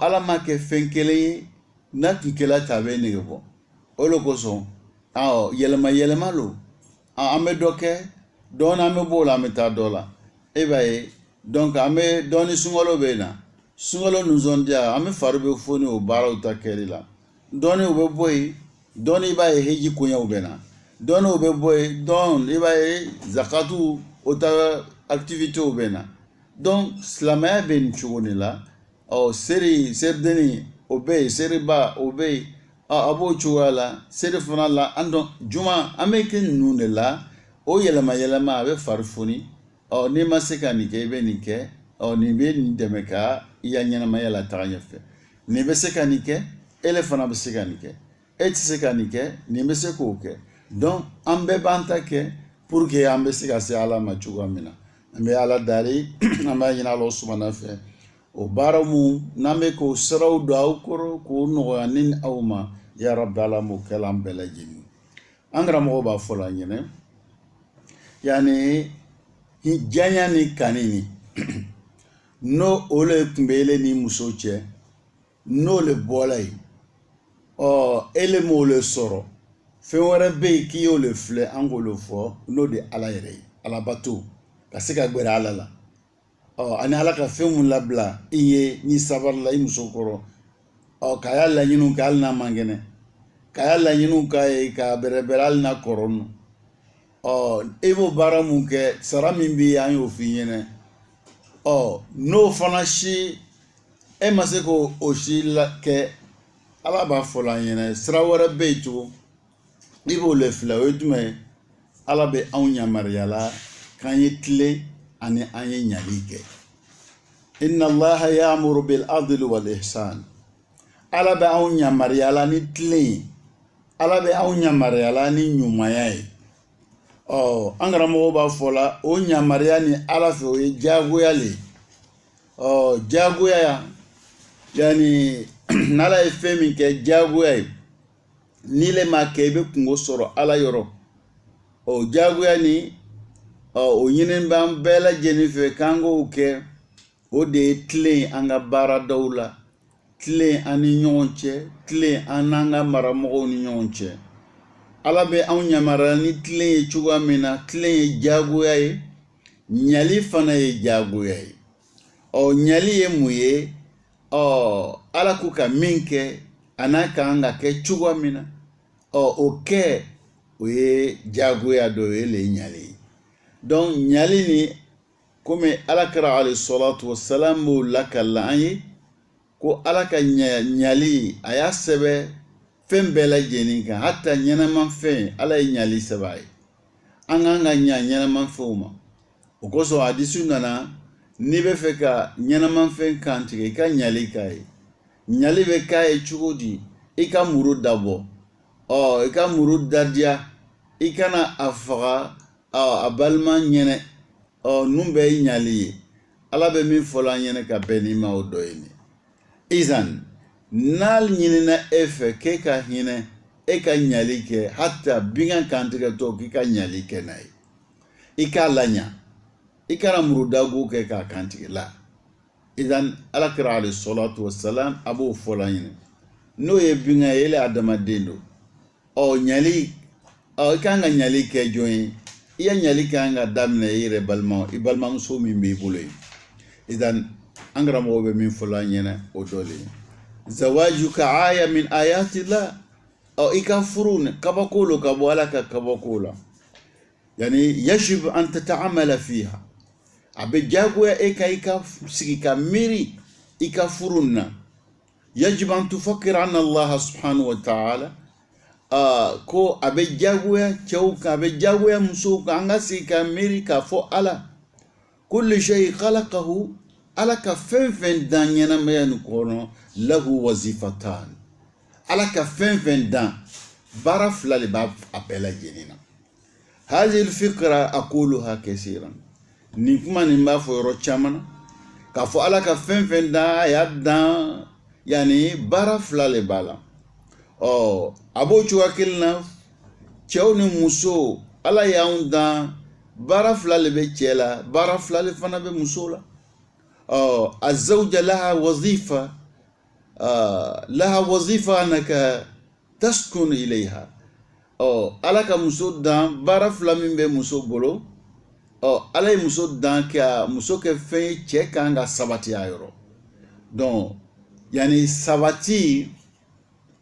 ala ma kɛ fɛn kelen ye n'a tun kɛla ta a bɛ nege bɔ o de kosɔn yɛlɛma yɛlɛma lo an bɛ dɔ kɛ dɔɔni an bɛ bɔ o la an bɛ taa dɔ la e b'a ye donc an bɛ dɔɔni sunkalo bɛ na sunkalo nisɔndiya an bɛ fari bɛ foni o baaraw ta kɛli la dɔɔni o bɛ bɔ yen dɔɔni i b'a ye heji koɲɛw bɛ na dɔɔni o bɛ bɔ yen dɔɔni i b'a ye zakatu o ta activités bɛ na donc silamɛya bɛ nin cogo de la serideni o bɛ yen seriba o bɛ yen a b'o cogoya la seri fana la an dɔn juma an bɛ kɛ ninnu de la o yɛlɛma yɛlɛma a bɛ fari foni n'i ma se ka nin kɛ i bɛ nin kɛ nin bɛ nin dɛmɛ ka i ya ɲɛnamaya la taga ɲɛfɛ nin bɛ se ka nin kɛ ele fana bɛ se ka nin kɛ e tɛ se ka nin kɛ nin bɛ se k'o kɛ donc an bɛɛ b'an ta kɛ pour que an bɛ se ka se ala ma cogoya min na an bɛ ala dali an b'a ɲini ala sumana fɛ o baara mu n'an bɛ k'o siraw don aw kɔrɔ k'o nɔgɔya ni aw ma ya rabbi ala m'o kɛla an bɛɛ lajɛlen an karamɔgɔ b'a fɔ la ɲɛnɛ yani janya ni kani ni n'o o le tun bɛ ele ni muso cɛ n'o le bɔla yen ele m'o le sɔrɔ fɛn wɛrɛ bɛ yen k'i y'o le filɛ an k'o le fɔ n'o de ala yɛrɛ ye alabato ka se ka gbɛrɛ ala la ani ala ka fɛn mun labila i ye ni sabari la i muso kɔrɔ k'a y'a laɲiniw kɛ hali n'a man kɛnɛ k'a y'a laɲiniw k'a ye k'a bɛrɛbɛrɛ hali n'a kɔrɔ nɔ e b'o baara mun kɛ sara min bɛ yen an y'o f'i ɲɛna n'o fana si e ma se k'o si kɛ ala b'a fɔ la ɲɛna sira wɛrɛ bɛ yen cogo i b'o le filɛ o ye jumɛn ye ala bɛ anw yamaruyala k'an ye tile ani an ye ɲali kɛ inna allaha ya'muru bil adli wal ihsan ala bɛ anw yamaruyala ni tile ye ala bɛ anw yamaruyala ni ɲumanya ye an karamɔgɔ b'a fɔ la o yamaruya ni ala fɛ o ye diyagoya le diyagoya yani n'ala ye fɛn min kɛ diyagoya ye n'i le ma kɛ i bɛ kungo sɔrɔ ala yɔrɔ diyagoya ni o ɲinin b'an bɛɛ lajɛlen fɛ k'an k'o kɛ o de ye tilen an ka baaradaw la tilen an ni ɲɔgɔn cɛ tilen an n'an ka maramɔgɔw ni ɲɔgɔn cɛ ala bɛ anw yamaruya ni tilen ye cogoya min na tilen ye diyagoya ye ɲali fana ye diyagoya ye ɲali ye mun ye ala k'u ka min kɛ a n'a kan ka kɛ cogoya min na o kɛ o ye diyagoya dɔ ye le ɲali ye donc ɲali ni komi alakira alayhi salatu wasalam b'o lakale an ye ko ala ka ɲali a y'a sɛbɛ fɛn bɛɛ lajɛlen kan hata ɲɛnamafɛn ala ye ɲali sɛbɛ a ye an kan ka ɲa ɲɛnamafɛnw ma o kosɔn hadisi nana n'i bɛ fɛ ka ɲɛnamafɛn kantigɛ i ka ɲali k'a ye ɲali bɛ k'a ye cogo di i ka muru dabɔ i ka muru dadiya i kana a faga a balima ɲɛnɛ nun bɛ ye ɲali ye ala bɛ min fɔla an ɲɛnɛ ka bɛn n'i ma o dɔ ye nin izan n'al ɲinina e fɛ k'e ka hinɛ e ka ɲali kɛ hata bingan kantigɛtɔ k'i ka ɲali kɛ n'a ye i k'a laɲa i kana murudago kɛ k'a kantigɛ la izan alakira alayhi salatu wasalam a b'o fɔla ɲinɛ n'o ye bingan ye ele adamaden do ɲali i kan ka ɲali kɛ jɔn ye i ya ɲali kan ka daminɛ i yɛrɛ balimamuso min b'i bolo ye izan an karamɔgɔ bɛ min fɔla ɲɛna o dɔ le ye zawaju ka aya min ayati la i ka furu kabako lo ka bɔ ala ka kabako la yani yajib an tata'amala fiha a bɛ diyagoya e ka i ka sigi ka miiri i ka furu na yajib an tufakkira anna Allah subhanahu wa ta'ala ko a bɛ diyagoya cɛw kan a bɛ diyagoya musow kan an ka sigi ka miiri k'a fɔ ala kulli shay khalaqahu ala ka fɛn fɛn dan ɲɛnamaya nin kɔnɔ lahu wazifatan ala ka fɛn fɛn dan baara fila de b'a bɛɛ lajɛlen na hadhihi alfikra aquluha kaseeran nin kuma nin b'a fɔ yɔrɔ caman na k'a fɔ ala ka fɛn fɛn dan a y'a dan yani baara fila de b'a la a b'o cogoya kelen na cɛw ni musow ala y'anw dan baara fila de bɛ cɛ la baara fila de fana bɛ muso la الزوجة لها وظيفة أنك تسكن إليها ala ka muso dan baara fila min bɛ muso bolo ala ye muso dan ka muso kɛ fɛn ye cɛ kan ka sabati a yɔrɔ donc yani sabati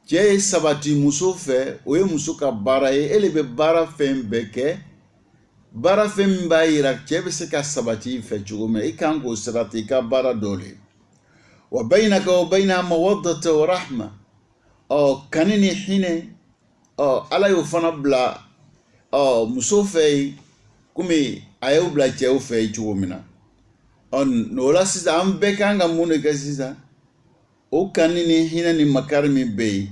cɛ ye sabati muso fɛ o ye muso ka baara ye ele bɛ baara fɛn bɛɛ kɛ baara fɛn min b'a yira cɛ bɛ se ka sabati fɛ cogo min i kan k'o sabati i ka baara dɔ le wa baynaka wa bayna mawaddata wa rahma kani ni hinɛ ala y'o fana bila muso fɛ yen komi a y'o bila cɛw fɛ yen cogo min na o la sisan an bɛɛ kan ka mun de kɛ sisan o kani ni hinɛ ni makari min bɛ yen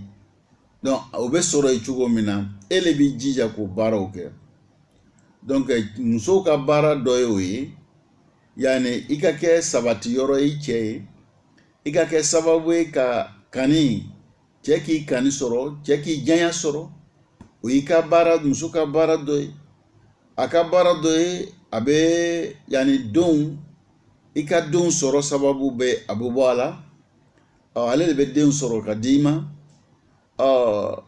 donc o bɛ sɔrɔ yen cogo min na e le b'i jija k'o baaraw kɛ donc musow ka baara dɔ ye o ye yani i ka kɛ sabati yɔrɔ i cɛ ye i ka kɛ sababu ye ka kani cɛ k'i kani sɔrɔ cɛ k'i janya sɔrɔ o y'i ka baara muso ka baara dɔ ye a ka baara dɔ ye a bɛ yani denw i ka denw sɔrɔ sababu bɛ a bɛ bɔ a la ale de bɛ denw sɔrɔ ka d'i ma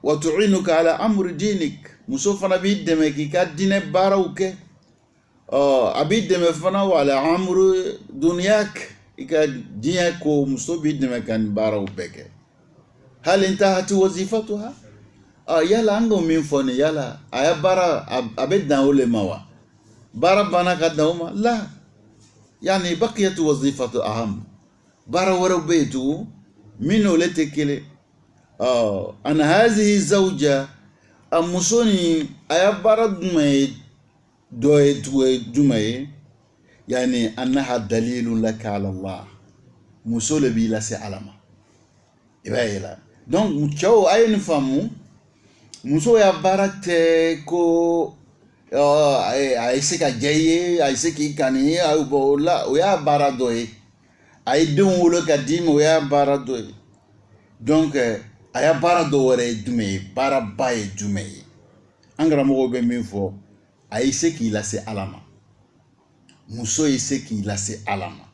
wa tu'inuka ala amri dinik muso fana b'i dɛmɛ k'i ka diinɛ baaraw kɛ a b'i dɛmɛ fana wala amru duniyak i ka diɲɛ ko muso b'i dɛmɛ ka nin baaraw bɛɛ kɛ hali intahati wazifatuha yala an k'o min fɔ nin yala a ya baara a bɛ dan o le ma wa baara banna ka dan o ma la yani baqiyatu wazifatu aham baara wɛrɛw bɛ yen tugun min n'ole tɛ kelen an hazihi zawja a muso ni a ya baara jumɛn ye dɔ ye jumɛn ye yani annaha dalilun laka ala Allah muso le b'i lase ala ma i b'a ye la donc cɛw a ye nin faamu muso y'a baara tɛ ko a ye se ka diya i ye a ye se k'i kani o la o y'a baara dɔ ye a ye denw wolo ka d'i ma o y'a baara dɔ ye donc a y'a baara dɔ wɛrɛ ye jumɛn ye baaraba ye jumɛn ye an karamɔgɔw bɛ min fɔ a ye se k'i lase ala ma muso ye se k'i lase ala ma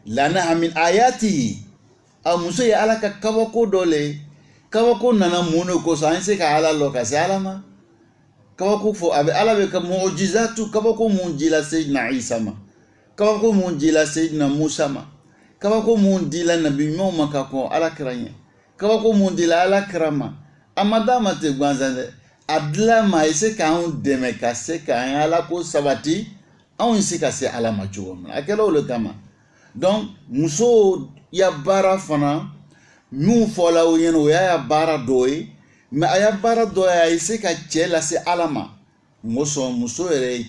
lanaha min ayatihi a muso ye ala ka kabako dɔ le kabako nana mun de kosɔn an se ka ala lɔ ka se ala ma kabako fɔ a bɛ ala bɛ ka mɔgɔjizatu kabako mun dila seyidina isa ma kabako mun dila seyidina musa ma kabako mun dila nabi ɲumanw ma ka kɔn ala kira ɲɛ kabako mun dila ala kira ma a ma d'a ma ten gansan dɛ a dila ma a ye se k'anw dɛmɛ ka se k'an ala ko sabati anw se ka se ala ma cogo min na a kɛra o le kama donc muso ya baara fana min fɔla o ɲɛna o y'a baara dɔ ye mais a y'a baara dɔ ye a ye se ka cɛ lase ala ma muso yɛrɛ ye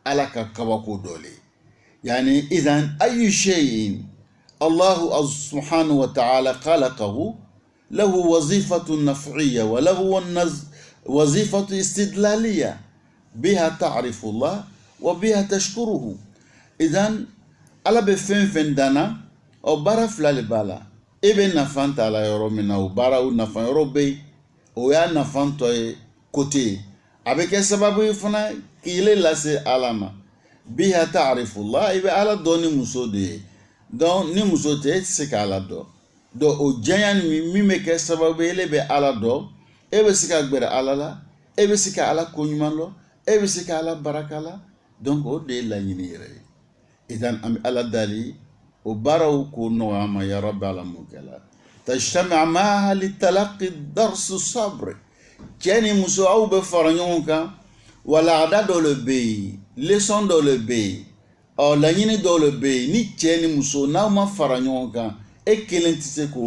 ala ka kabako dɔ le yani idan ayu shay'in allahu subhanahu wa ta'ala khalaqahu lahu wazifatu naf'iyya wa lahu wazifatu istidlaliyya biha ta'rifu Allah wa biha tashkuruhu idan ala bɛ fɛn fɛn danna o baara fila le b'a la e bɛ nafan ta la yɔrɔ min na o baara o nafan yɔrɔ bɛ yen o y'a nafan tɔ ye kote ye a bɛ kɛ sababu ye fana k'i le lase ala ma biha ta'rifu Allah i bɛ ala dɔn ni muso de ye donc ni muso tɛ e tɛ se ka ala dɔn donc o janya ni min bɛ kɛ sababu ye e bɛ ala dɔn e bɛ se ka gbɛrɛ ala la e bɛ se ka ala ko ɲuman dɔn e bɛ se ka ala baraka la donc o de ye laɲini yɛrɛ ye idan an bɛ ala dali o baaraw ko nɔgɔya ma ya rabbi ala m'o kɛ la tajtami' ma'aha litalaqi darsu sabr cɛ ni muso aw bɛ fara ɲɔgɔn kan walaada dɔ le bɛ yen leçon dɔ le bɛ yen laɲini dɔ le bɛ yen ni cɛ ni muso n'aw ma fara ɲɔgɔn kan e kelen tɛ se k'o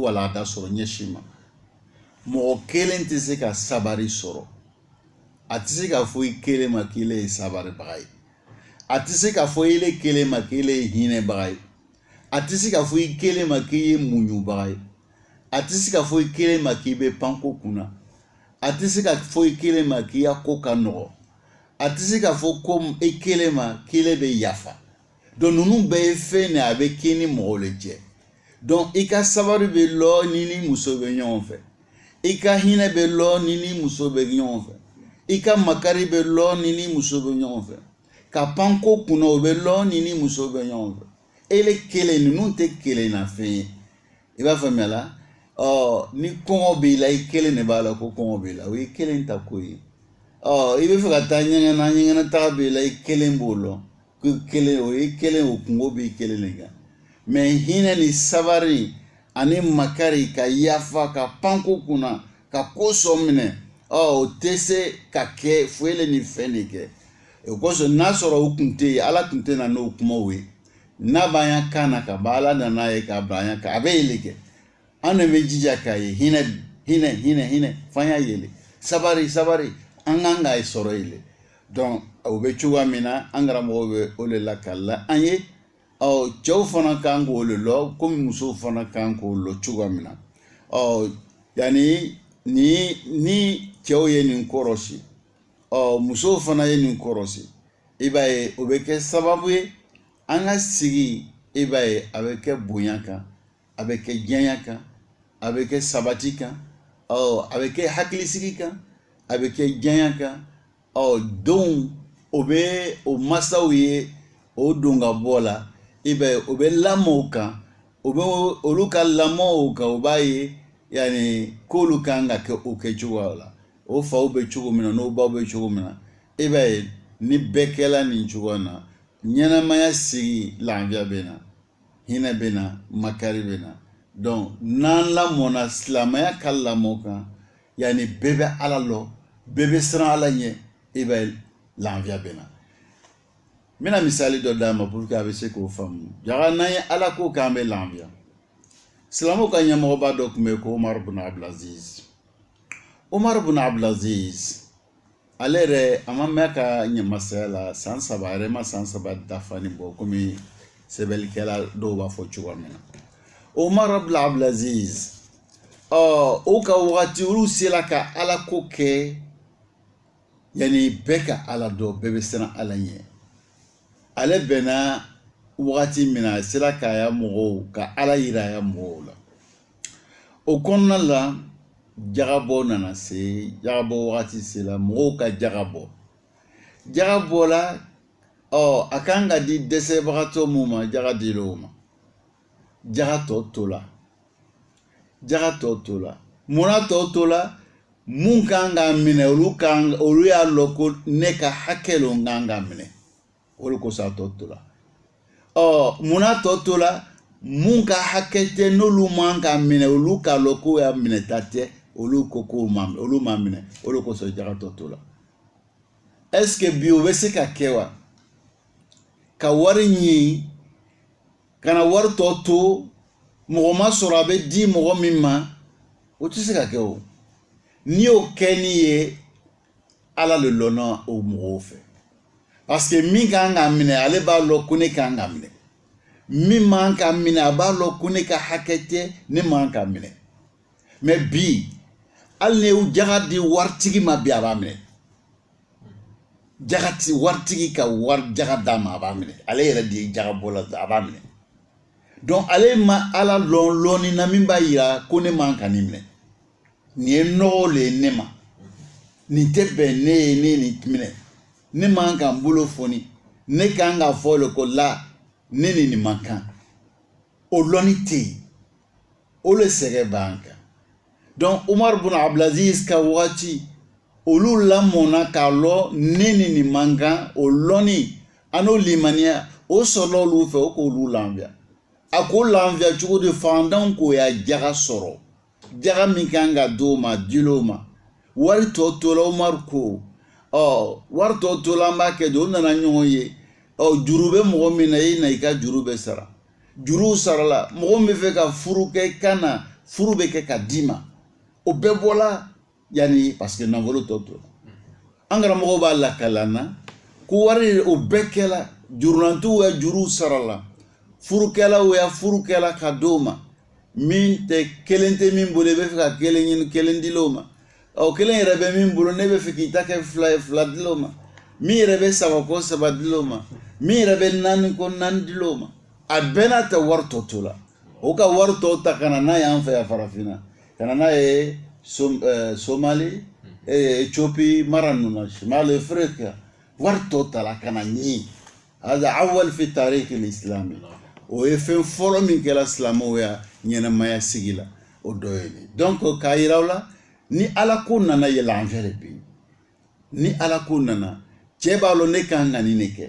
walaada sɔrɔ ɲɛsi ma mɔgɔ kelen tɛ se ka sabari sɔrɔ a tɛ se ka fɔ i kelen ma k'i le ye sabaribaga ye a tɛ se ka fɔ i le kelen ma k'i le ye hinɛbaga ye a tɛ se ka fɔ i kelen ma k'i ye muɲubaga ye a tɛ se ka fɔ i kelen ma k'i bɛ panko kunna a tɛ se ka fɔ i kelen ma k'i ya ko ka nɔgɔ a tɛ se ka fɔ ko i kelen ma k'i le bɛ yafa donc ninnu bɛɛ ye fɛn de a bɛ k'i ni mɔgɔw le cɛ donc i ka sabari bɛ lɔ ni ni muso bɛ ɲɔgɔn fɛ i ka hinɛ bɛ lɔ ni ni muso bɛ ɲɔgɔn fɛ i ka makari bɛ lɔ ni ni muso bɛ ɲɔgɔn fɛ ka panko kunna o bɛ lɔ ni ni muso bɛ ɲɔgɔn fɛ e le kelen ninnu tɛ kelen na fɛn ye i b'a faamuya la ni kɔngɔ b'i la i kelen de b'a la ko kɔngɔ b'i la o ye kelen ta ko ye i bɛ fɛ ka taa ɲɛgɛn na ɲɛgɛn taga b'i la i kelen b'o lɔ ko kelen o ye kelen o kungo b'i kelen de kan mais hinɛ ni sabari ani makari ka yafa ka panko kunna ka ko sɔn minɛ o tɛ se ka kɛ foyi le ni fɛn de kɛ o kosɔn n'a sɔrɔ o tun tɛ yen ala tun tɛ na n'o kumaw ye n'a b'an ya kan na ka ban ala nana ye k'a bila an ya kan a bɛ yɛlɛ kɛ an de bɛ jija k'a ye hinɛ f'an y'a yɛlɛ sabari an kan k'a sɔrɔ yɛlɛ donc o bɛ cogoya min na an karamɔgɔw bɛ o de la k'a la an ye cɛw fana kan k'o le lɔ komi musow fana kan k'o lɔ cogoya min na yanni ni cɛw ye nin kɔrɔsi musow fana ye nin kɔrɔsi i b'a ye o bɛ kɛ sababu ye an ka sigi i b'a ye a bɛ kɛ bonya kan a bɛ kɛ diɲɛ kan a bɛ kɛ sabati kan a bɛ kɛ hakilisigi kan a bɛ kɛ diɲɛ kan denw o bɛ o masaw ye o don ka bɔ la i b'a ye o bɛ lamɔ o kan o bɛ olu ka lamɔ o kan o b'a ye yani k'olu kan ka kɛ o kɛcogoya la o faw bɛ cogo min na n'o baw bɛ cogo min na i b'a ye ni bɛɛ kɛla nin cogoya na ɲɛnamaya sigi lafiya bɛ na hinɛ bɛ na makari bɛ na donc n'an lamɔna silamɛya ka lamɔ kan yani bɛɛ bɛ ala lɔ bɛɛ bɛ siran ala ɲɛ i b'a ye lafiya bɛ na n bɛna misali dɔ d'a ma pour que a bɛ se k'o faamu jaga n'an ye ala ko k'an bɛ lafiya silamɛw ka ɲɛmɔgɔba dɔ tun bɛ yen ko Umar bin Abdulaziz ale yɛrɛ a ma mɛn ka ɲɛmasaya la san 3 a yɛrɛ ma san 3 dafa ni bɔ komi sɛbɛnnikɛla dɔw b'a fɔ cogoya min na Umar bin Abdulaziz o ka wagati olu sera ka ala ko kɛ yani bɛɛ ka ala dɔn bɛɛ bɛ siran ala ɲɛ ale bɛnna wagati min na a sera k'a ya mɔgɔw ka ala yira a ya mɔgɔw la o kɔnɔna la jagabɔ nana se jagabɔ wagati sera mɔgɔw ka jagabɔ la a kan ka di dɛsɛbagatɔ mun ma jaga dila o ma jaga tɔ to la munna tɔ to la mun kan ka minɛ olu y'a lɔn ko ne ka hakɛ lo kan ka minɛ olu kosɔn a tɔ to la munna tɔ to la mun ka hakɛ tɛ n'olu man ka minɛ olu k'a lɔn k'o y'a minɛta tɛ olu ko olu ma minɛ olu kosɔn jaga tɔ to la est-ce que bi o bɛ se ka kɛ wa ka wari ɲini kana wari tɔ to mɔgɔ ma sɔrɔ a bɛ di mɔgɔ min ma o tɛ se ka kɛ o n'i y'o kɛ ni ye ala le lɔnna o mɔgɔw fɛ parce que min kan ka minɛ ale b'a lɔn ko ne kan ka minɛ min man ka minɛ a b'a lɔn ko ne ka hakɛ tɛ ne man ka minɛ mais bi hali ni y'u jaga di waritigi ma bi a b'a minɛ waritigi ka wari jaga d'a ma a b'a minɛ ale yɛrɛ de ye jaga bɔla a b'a minɛ donc ale ma ala lɔn lɔnni na min b'a yira ko ne man ka nin minɛ nin ye nɔgɔ le ye ne ma nin tɛ bɛn ne ye ne nin minɛ ne man ka n bolo foni ne kan ka fɔ le ko la ne ni nin man kan o lɔnni tɛ yen o le sɛgɛ b'an kan donc Umar bin Abdulaziz ka wagati olu lamɔnna k'a lɔn ne ni nin man kan o lɔnni a n'o limaniya o sɔrɔla olu fɛ o k'olu lafiya a ko lafiya cogo di fantanw k'o y'a jaga sɔrɔ jaga min kan ka d'o ma dil'o ma wari tɔ tora Umar ko wari tɔ tora an b'a kɛ de o nana ɲɔgɔn ye juru bɛ mɔgɔ min na e na i ka juru bɛ sara juruw sarala mɔgɔ min bɛ fɛ ka furu kɛ i ka na furu bɛ kɛ ka d'i ma o bɛɛ bɔla yani parce que nafolo tɔ tora an karamɔgɔw b'a lakala na ko wari o bɛɛ kɛla jurulantiw ya juruw sarala furukɛlaw ya furukɛla ka d'o ma min tɛ kelen tɛ min bolo i bɛ fɛ ka kelen ɲini kelen dil'o ma kelen yɛrɛ bɛ min bolo ne bɛ fɛ k'i ta kɛ fila ye fila dil'o ma min yɛrɛ bɛ saba ko saba dil'o ma min yɛrɛ bɛ naani ko naani dil'o ma a bɛɛ n'a tɛ wari tɔ to la o ka wari tɔ ta ka na n'a ye an fɛ yan farafinna ka na n'a ye Somali Ethiopie mara ninnu na Shimali Afrika wari tɔ ta la ka na ɲini hada awal fi tarikh al-islami o ye fɛn fɔlɔ min kɛra silamɛw ya ɲɛnamaya sigi la o dɔ ye nin donc k'a yira aw la ni ala ko nana yɛlɛ an fɛ de bi ni ala ko nana cɛ b'a lɔn ne kan ka nin de kɛ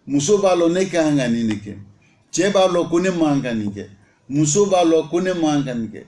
muso b'a lɔn ne kan ka nin de kɛ cɛ b'a lɔn ko ne man ka nin kɛ muso b'a lɔn ko ne man ka nin kɛ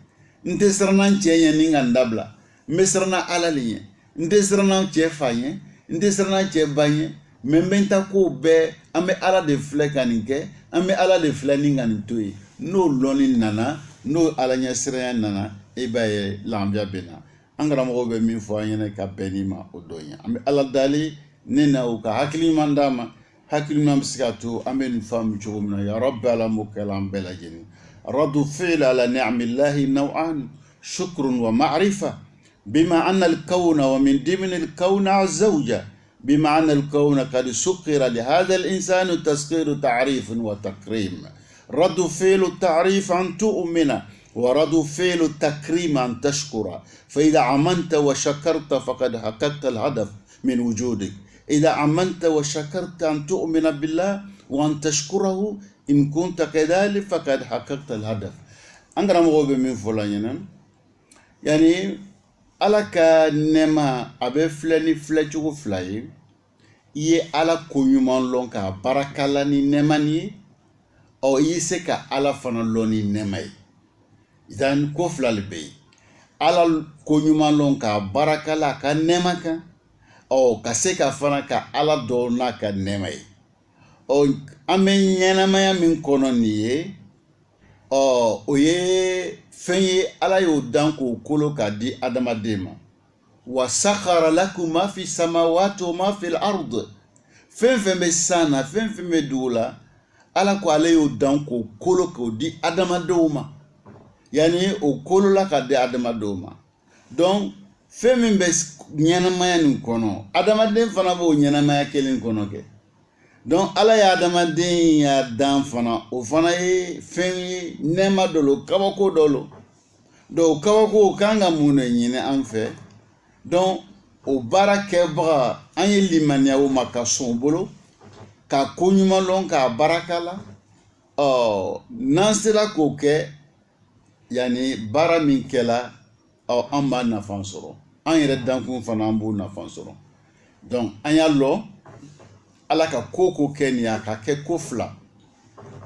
n tɛ siranna cɛ ɲɛ ni ka n dabila n bɛ siranna ala le ɲɛ n tɛ siranna cɛ fa ɲɛ n tɛ siranna cɛ ba ɲɛ mais n bɛ n ta ko bɛɛ an bɛ ala de filɛ ka nin kɛ an bɛ ala de filɛ ni ka nin to ye n'o lɔnni nana n'o ala ɲɛsiranya nana e b'a ye lafiya bɛ na an karamɔgɔw bɛ min fɔ an ɲɛna ka bɛn ni ma o dɔ ye an bɛ ala dali ne na o ka hakili ɲuman d'a ma hakili ɲuman bɛ se ka to an bɛ nin faamu cogo min na ya rabbi ala m'o kɛ an bɛɛ lajɛlen radu fi'l ala ni'amillahi naw'an shukrun wa ma'rifa bima anna al-kawna wa min dimni al-kawna zawja بما أن الكون قد سكر لهذا الإنسان تسخير تعريف وتكريم رد فعل التعريف أن تؤمن ورد فعل التكريم أن تشكر فإذا عمنت وشكرت فقد حققت الهدف من وجودك إذا عمنت وشكرت أن تؤمن بالله وأن تشكره إن كنت كذلك فقد حققت الهدف أنغرام غوبي من فلان يعني ala ka nɛma a bɛ filɛ ni filɛcogo fila ye i ye ala ko ɲuman lɔn k'a barakala ni nɛma ni ye i ye se ka ala fana lɔn ni nɛma ye idan ko fila le bɛ yen ala ko ɲuman lɔn k'a barakala a ka nɛma kan ka se ka fana ka ala dɔn n'a ka nɛma ye an bɛ ɲɛnamaya min kɔnɔ nin ye o ye fɛn ye ala y'o dan k'o kolo k'a di adamaden ma wa sakhara lakum ma fi samawati wa ma fi al-ard fɛn fɛn bɛ san na fɛn fɛn bɛ dugu la ala ko ale y'o dan k'o kolo k'o di adamadenw ma yani o kolo la ka di adamadenw ma donc fɛn min bɛ ɲɛnamaya nin kɔnɔ adamaden fana b'o ɲɛnamaya kelen kɔnɔ kɛ donc ala ye adamaden y'a dan fana o fana ye fɛn ye nɛɛma dɔ lo kabako dɔ lo donc kabako kan ka mun de ɲini an fɛ donc o baara kɛbaga an ye limaniya o ma ka sɔn o bolo ka ko ɲuman lɔn k'a baraka la n'an sera k'o kɛ yani baara min kɛla an b'a nafa sɔrɔ an yɛrɛ dankun fana an b'o nafa sɔrɔ donc an y'a lɔ ala ka ko kɛ nin a ka kɛ ko fila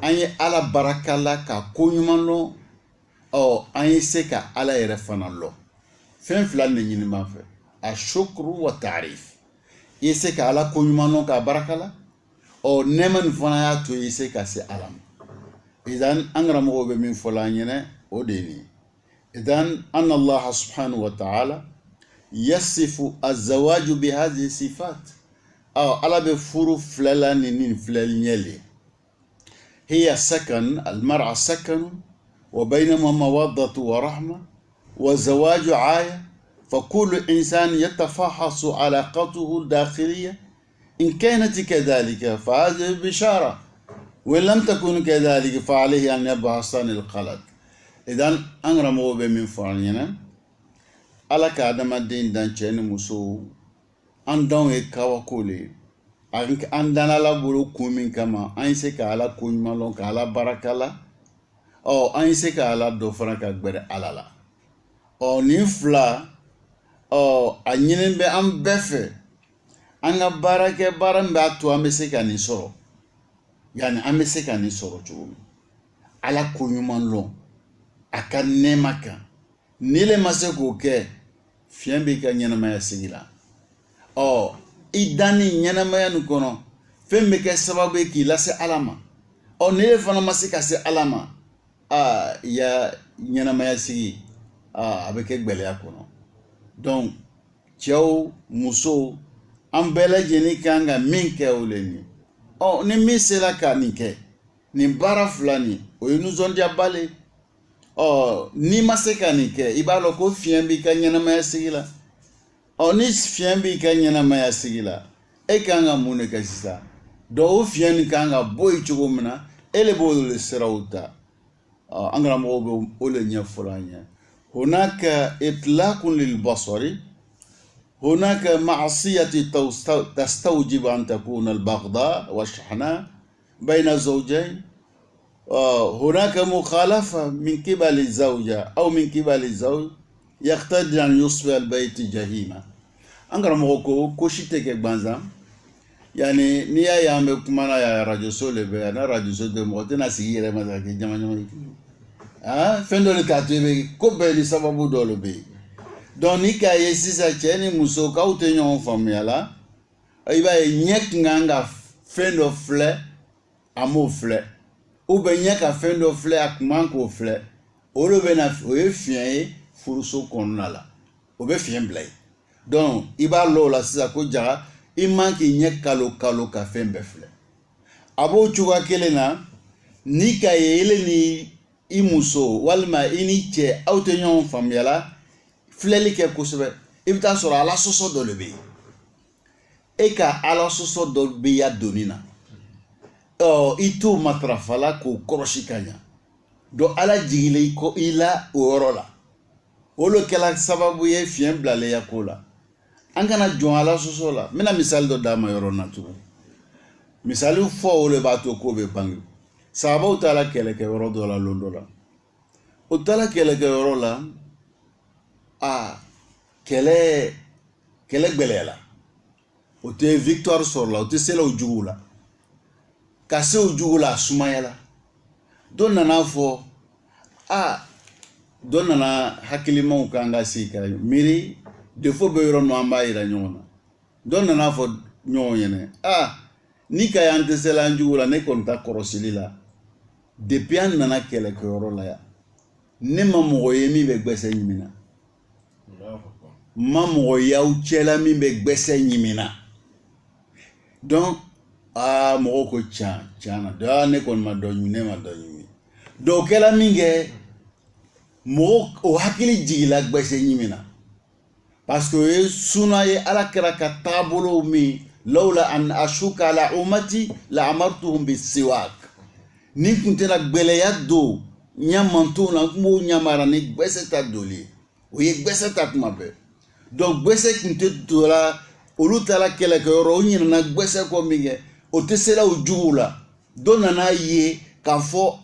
an ye ala baraka la ka ko ɲuman lɔn an ye se ka ala yɛrɛ fana lɔ fɛn fila de ɲini b'an fɛ a shukru wa ta'rif i ye se ka ala ko ɲuman lɔn k'a baraka la nɛɛma nin fana y'a to i ye se ka se ala ma idan an karamɔgɔw bɛ min fɔla an ɲɛnɛ o de ye nin idan anna allaha subhanahu wa ta'ala yasifu azawaju bi hadhihi sifat ala bɛ furu filɛla ni nin filɛli ɲɛ le hiya sakan almar'a sakanu wa baynahuma mawaddatu wa rahma wa zawaju aya فكل إنسان يتفحص علاقته الداخلية إن كانت كذلك فهذه بشارة وإن لم تكن كذلك فعليه أن يبحث عن القلق إذن أنغرمو بمن فعلنا على كادم الدين دانشين مسو أندون كواكولي أندانا لابورو كومين كما أنسك على كون مالون كالا بركالا أو أنسك على دوفران كبير على لا أو نفلا a ɲinin bɛ an bɛɛ fɛ an ka baara kɛ baara min b'a to an bɛ se ka nin sɔrɔ yani an bɛ se ka nin sɔrɔ cogo min ala ko ɲuman lɔn a ka nɛɛma kan ni le ma se k'o kɛ fiɲɛ b'i ka ɲɛnamaya sigi la i danni ɲɛnamaya nin kɔnɔ fɛn bɛ kɛ sababu ye k'i lase ala ma ni le fana ma se ka se ala ma i ya ɲɛnamaya sigi a bɛ kɛ gbɛlɛya kɔnɔ donc cɛw muso an bɛɛ lajɛlen kan ka min kɛ o le ni ni min sera ka nin kɛ nin baara fila nin o ye nisɔndiyaba le n'i ma se ka nin kɛ i b'a dɔn ko fiɲɛ b'i ka ɲɛnamaya sigi la ni fiɲɛ b'i ka ɲɛnamaya sigi la e kan ka mun de kɛ sisan donc o fiɲɛ nin kan ka bɔ yen cogo min na e le b'o le siraw ta an karamɔgɔw bɛ o le ɲɛfɔla an ɲɛ هناك إطلاق للبصر هناك معصية تستوجب أن تكون البغضاء والشحناء بين الزوجين هناك مخالفة من قبل الزوجة أو من قبل الزوج يقتضي أن يصبح البيت جهيما أنكر موكو كوشيتك بانزا يعني نيا يامي كمانا يا راديو سولي بي أنا راديو سولي موتنا سيئة مثلا كي جمع fɛn dɔ le k'a to i bɛ ko bɛɛ ni sababu dɔ le bɛ yen donc ni k'a ye sisan cɛ ni muso k'aw tɛ ɲɔgɔn faamuya la i b'a ye ɲɛ kun kan ka fɛn dɔ filɛ a m'o filɛ ou bien ɲɛ ka fɛn dɔ filɛ a kun man k'o filɛ o de bɛ na o ye fiɲɛ ye furuso kɔnɔna la o bɛ fiɲɛ bila yen donc i b'a lɔ o la sisan ko jaga i man k'i ɲɛ kalo ka fɛn bɛɛ filɛ a b'o cogoya kelen na ni k'a ye ele ni i muso walima i ni cɛ aw tɛ ɲɔgɔn faamuya la filɛli kɛ kosɛbɛ i bɛ taa sɔrɔ ala sɔsɔ dɔ de bɛ yen e ka ala sɔsɔ dɔ bɛ ya donni na i t'o matarafa la k'o kɔlɔsi ka ɲa donc ala jiginlen i la o yɔrɔ la o de kɛra sababu ye fiɲɛ bilalen ya ko la an kana jɔn ala sɔsɔ la n bɛna misali dɔ d'a ma yɔrɔ na tugun misali fɔ o de b'a to ko bɛ bange sahabaw taara kɛlɛkɛyɔrɔ dɔ la lon dɔ la o taara kɛlɛkɛyɔrɔ la kɛlɛ gwɛlɛyala o tɛ victoire sɔrɔla o tɛ sela o juguw la ka se o jugu la a sumayala dɔ nana fɔ dɔ nana hakilimaw kan ka sigi ka miiri defo bɛ yɔrɔ min an b'a yira ɲɔgɔn na dɔ nana fɔ ɲɔgɔn ɲɛnɛ ni ka y'an tɛ sela an jugu la ne kɔni ta kɔrɔsili la depuis an nana kɛlɛkɛyɔrɔ la yan ne ma mɔgɔ ye min bɛ gbɛsɛ ɲimina ma mɔgɔ y'aw cɛla min bɛ gbɛsɛ ɲimina donc mɔgɔw ko tiɲɛ na ne kɔni ma dɔ ɲimi ne ma dɔ ɲimi donc o kɛla min kɛ mɔgɔ o hakili jigila gbɛsɛ ɲimina parce que o ye suna ye ala kɛra ka taabolo min lawla an ashuka ala ummati la amartuhum bisiwak ni kun tɛna gwɛlɛya don ɲamantonw na n kun b'o ɲamara ni gbɛsɛ ta doli ye o ye gbɛsɛ ta kuma bɛɛ donc gbɛsɛ kun tɛ don la olu taara kɛlɛkɛyɔrɔ o ɲinɛna gbɛsɛ kɔ min kɛ o tɛ se la o juguw la dɔ nana ye k'a fɔ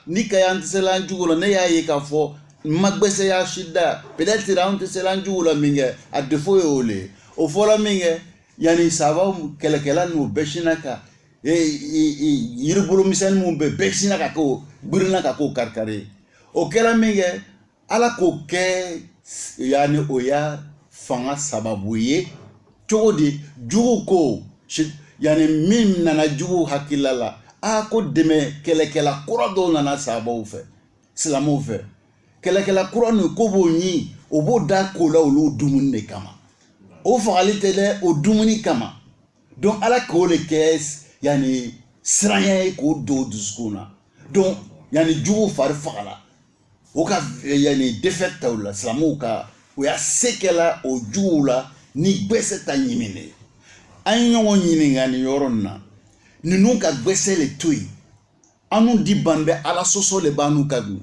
ni ka y'an tɛ se la an juguw la ne y'a ye k'a fɔ ma gbɛsɛya si da peut-être an tɛ se la an juguw la min kɛ a défaut ye o le ye o fɔra min kɛ yanni sahabaw kɛlɛkɛla n'u bɛɛ sinna ka yiribolo misɛnnin minnu bɛ bɛɛ sinna ka k'o girinna ka k'o kari-kari ye o kɛra min kɛ ala k'o kɛ yani o y'a fanga sababu ye cogo di jugu ko yani min nana jugu hakilila la ko dɛmɛ kɛlɛkɛla kura dɔw nana sahabaw fɛ silamɛw fɛ kɛlɛkɛla kura nin ko b'o ɲi o b'o da ko la olu dumuni de kama o fagali tɛ dɛ o dumuni kama donc ala k'o le kɛ yani siranya ye k'o don dusukun na donc yani jugu fari fagala o ka yani défaite taw la silamɛw ka o y'a se kɛla o juguw la ni gbɛsɛ ta ɲimine an ye ɲɔgɔn ɲininka nin yɔrɔ nin na ninnu ka gbɛsɛ le to yen an n'u di ban bɛ ala sɔsɔ le b'an n'u ka dun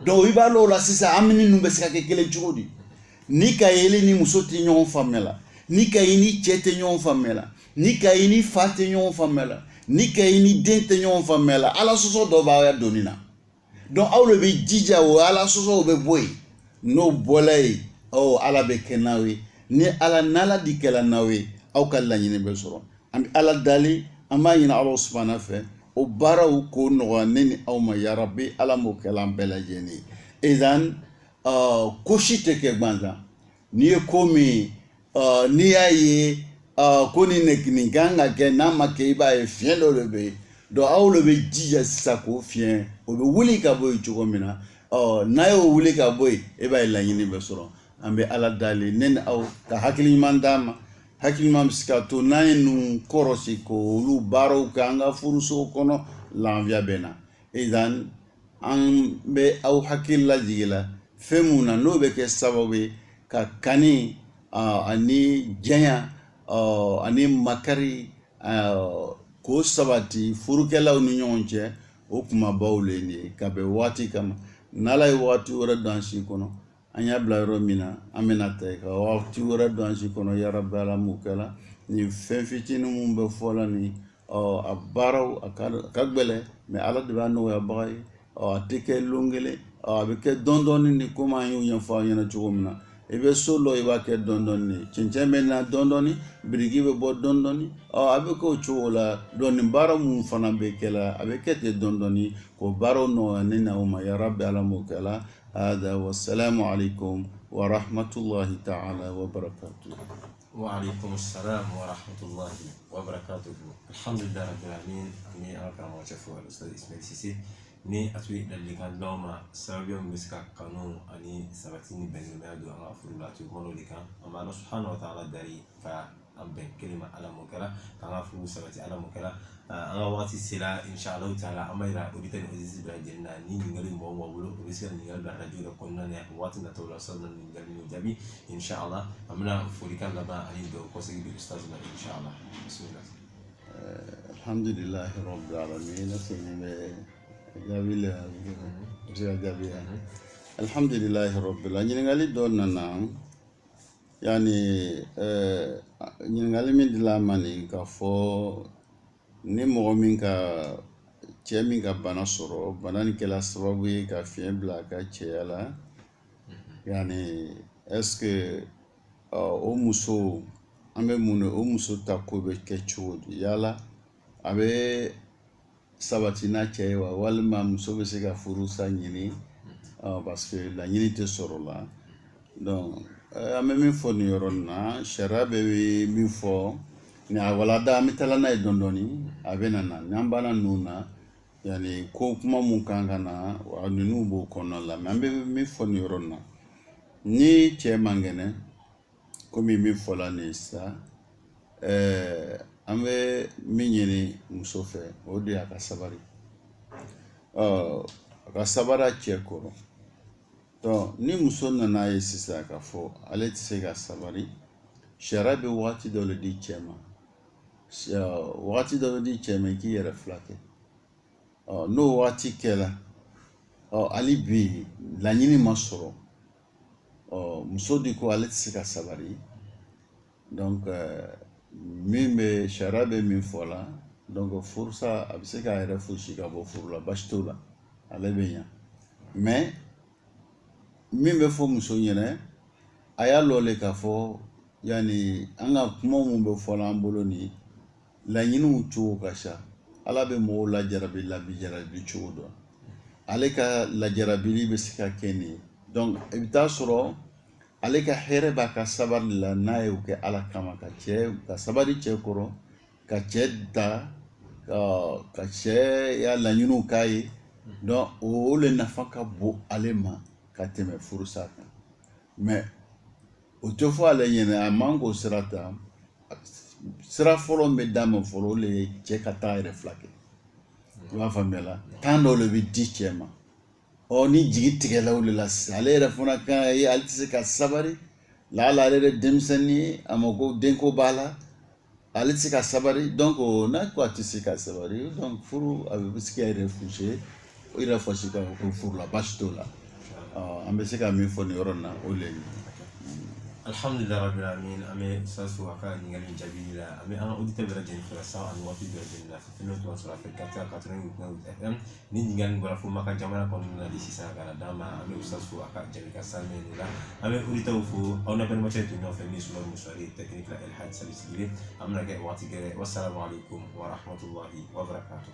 donc i b'a lɔw la sisan an ninnu bɛ se ka kɛ kelen cogo di ni ka yeli ni muso tɛ ɲɔgɔn faamuya la ni ka yi ni cɛ tɛ ɲɔgɔn faamuya la ni ka yi ni fa tɛ ɲɔgɔn faamuya la ni ka yi ni den tɛ ɲɔgɔn faamuya la ala sɔsɔ dɔ b'aw donni na donc aw le bɛ jija o ala sɔsɔw bɛ bɔ yen n'o bɔla yen ala bɛ kɛ n'aw ye ni ala n'ala di kɛla n'aw ye aw ka laɲini bɛ sɔrɔ an bɛ ala dali an b'a ɲini ala subahana fɛ o baaraw k'o nɔgɔya ne ni aw ma yarabi ala m'o kɛla an bɛɛ lajɛlen ye ezan ko si tɛ kɛ gansan n'i ye ko min n'i y'a ye ko nin kan ka kɛ n'a ma kɛ i b'a ye fiɲɛ dɔ de bɛ yen donc aw le bɛ jija sisan k'o fiɲɛ o bɛ wuli ka bɔ yen cogo min na n'a y'o wuli ka bɔ yen e b'a ye laɲini bɛ sɔrɔ an bɛ ala dali ne ni aw ka hakili ɲuman d'a ma hakili ɲuman bɛ se ka to n'an ye ninnu kɔrɔsi k'olu baaraw kɛ an ka furusow kɔnɔ lafiya bɛ na ezan an bɛ aw hakili lajigi la fɛn mun na n'o bɛ kɛ sababu ye ka kani ani janya ani makari k'o sabati furukɛlaw ni ɲɔgɔn cɛ o kumabaw le ye ka bɛn waati kama n'ala ye waati wɛrɛ don an si kɔnɔ an y'a bila yɔrɔ min na an bɛna ta ka waati wɛrɛ don an si kɔnɔ yarabi ala m'o kɛla nin fɛn fitinin mun bɛ fɔ la nin a baaraw a ka gɛlɛn mais ala de b'a nɔgɔyabaga ye a tɛ kɛ lon kelen a bɛ kɛ dɔɔnin dɔɔnin ni komi an y'o ɲɛfɔ aw ɲɛna cogo min na i bɛ so dɔ i b'a kɛ dɔɔnin dɔɔnin cɛncɛn bɛ na dɔɔnin dɔɔnin biriki bɛ bɔ dɔɔnin dɔɔnin a bɛ kɛ o cogo la donc nin baara mun fana bɛ kɛ la a bɛ kɛ ten dɔɔnin dɔɔnin k'o baaraw nɔgɔya ne n'aw ma yarabi ala m'o kɛla هذا والسلام عليكم ورحمة الله تعالى وبركاته. وعليكم السلام ورحمة الله وبركاته. الحمد لله رب العالمين. أني أكرم وشفوا الأستاذ إسماعيل سيسي. ni atwi dalli kan lawma sababu miska kanu ani sabatini ben madu ala furula tu mono likan amma Allah subhanahu wa ta'ala dari fa amben kelima ala mukala kanga furu sabati ala mukala anga wati sila inshallah ta'ala amaira uditani aziz bi janna ni ngali mo mo bulo biska ni ngal radio da konna ne wati na tawla sallan ni ngali no jabi inshallah amna furikan laba ali do ko sigi bi ustaz na inshallah bismillah. Alhamdulillah rabbil alamin jabila jabila alhamdulillah rabbil alamin ngali don nana yani ngali min dila mani ka fo ni mo min ka cɛ min ka bana sɔrɔ bana ni kɛla sababu ye ka fiɲɛ bila ka cɛya la yani est-ce que o muso an bɛ mun o muso ta ko bɛ kɛ cogo di yala a bɛ sabati n'a cɛ ye wa walima muso bɛ se ka furu sa ɲini parce que laɲini tɛ sɔrɔ la donc an bɛ min fɔ nin yɔrɔ nin na sariya bɛ min fɔ ni a walada an bɛ taa n'a ye dɔɔnin dɔɔnin a bɛ na na n'an banna ninnu na yani ko kuma mun kan ka na wa ninnu b'o kɔnɔna la mais an bɛ min fɔ nin yɔrɔ nin na ni cɛ man kɛnɛ komi min fɔla nin sisan an bɛ min ɲini muso fɛ o de y'a ka sabari a ka sabara cɛ kɔrɔ donc ni muso nana ye sisan k'a fɔ ale tɛ se ka sabari sariya bɛ waati dɔ le di cɛ ma waati dɔ bɛ di cɛ ma i k'i yɛrɛ fila kɛ n'o waati kɛla hali bi laɲini ma sɔrɔ muso de ko ale tɛ se ka sabari donc min bɛ sariya bɛ min fɔ la donc furusa a bɛ se k'a yɛrɛ fosi ka bɔ furu la basi t'o la ale bɛ ɲa mais min bɛ fɔ muso ɲɛna a y'a lɔ le k'a fɔ yani an ka kuma mun bɛ fɔla an bolo nin laɲiniw cogo ka ca ala bɛ mɔgɔw lajarabi cogo dɔn ale ka lajarabili bɛ se ka kɛ nin ye donc i bɛ taa sɔrɔ ale ka hɛrɛ b'a ka sabari la n'a y'o kɛ ala kama ka sabari cɛ kɔrɔ ka cɛ da ka cɛ ya laɲiniw k'a ye donc o le nafa ka bon ale ma ka tɛmɛ furusa kan mais o tɛ fɔ ale ɲɛna a man k'o sira ta sira fɔlɔ min bɛ d'a ma fɔlɔ o le ye cɛ ka taa yɛrɛ fila kɛ i b'a faamuya la tan dɔw le bɛ di cɛ ma ni jigi tigɛla o de la sisan ale yɛrɛ fana kan ye ale tɛ se ka sabari lala ale yɛrɛ denmisɛnnin ye a ma ko denko b'a la ale tɛ se ka sabari donc n'a ko a tɛ se ka sabari donc furu a bɛ se ka yɛrɛ fuse o yɛrɛ fosi ka ko furu la basi t'o la an bɛ se ka min fɔ nin yɔrɔ in na o le ye alhamdulillah rabbil alamin ame sasu aka ningali jabili la ame an auditeur de radio fera sa an wati de radio la fino to sur afrique 88 FM ni ningali bara fu maka jamana ko na di sisa kana dama ame sasu aka jabi ka same ni la ame auditeur fu on a permis de nous faire sur le musari technique la el had service libre amna ke wati ke wassalamu alaikum wa rahmatullahi wa barakatuh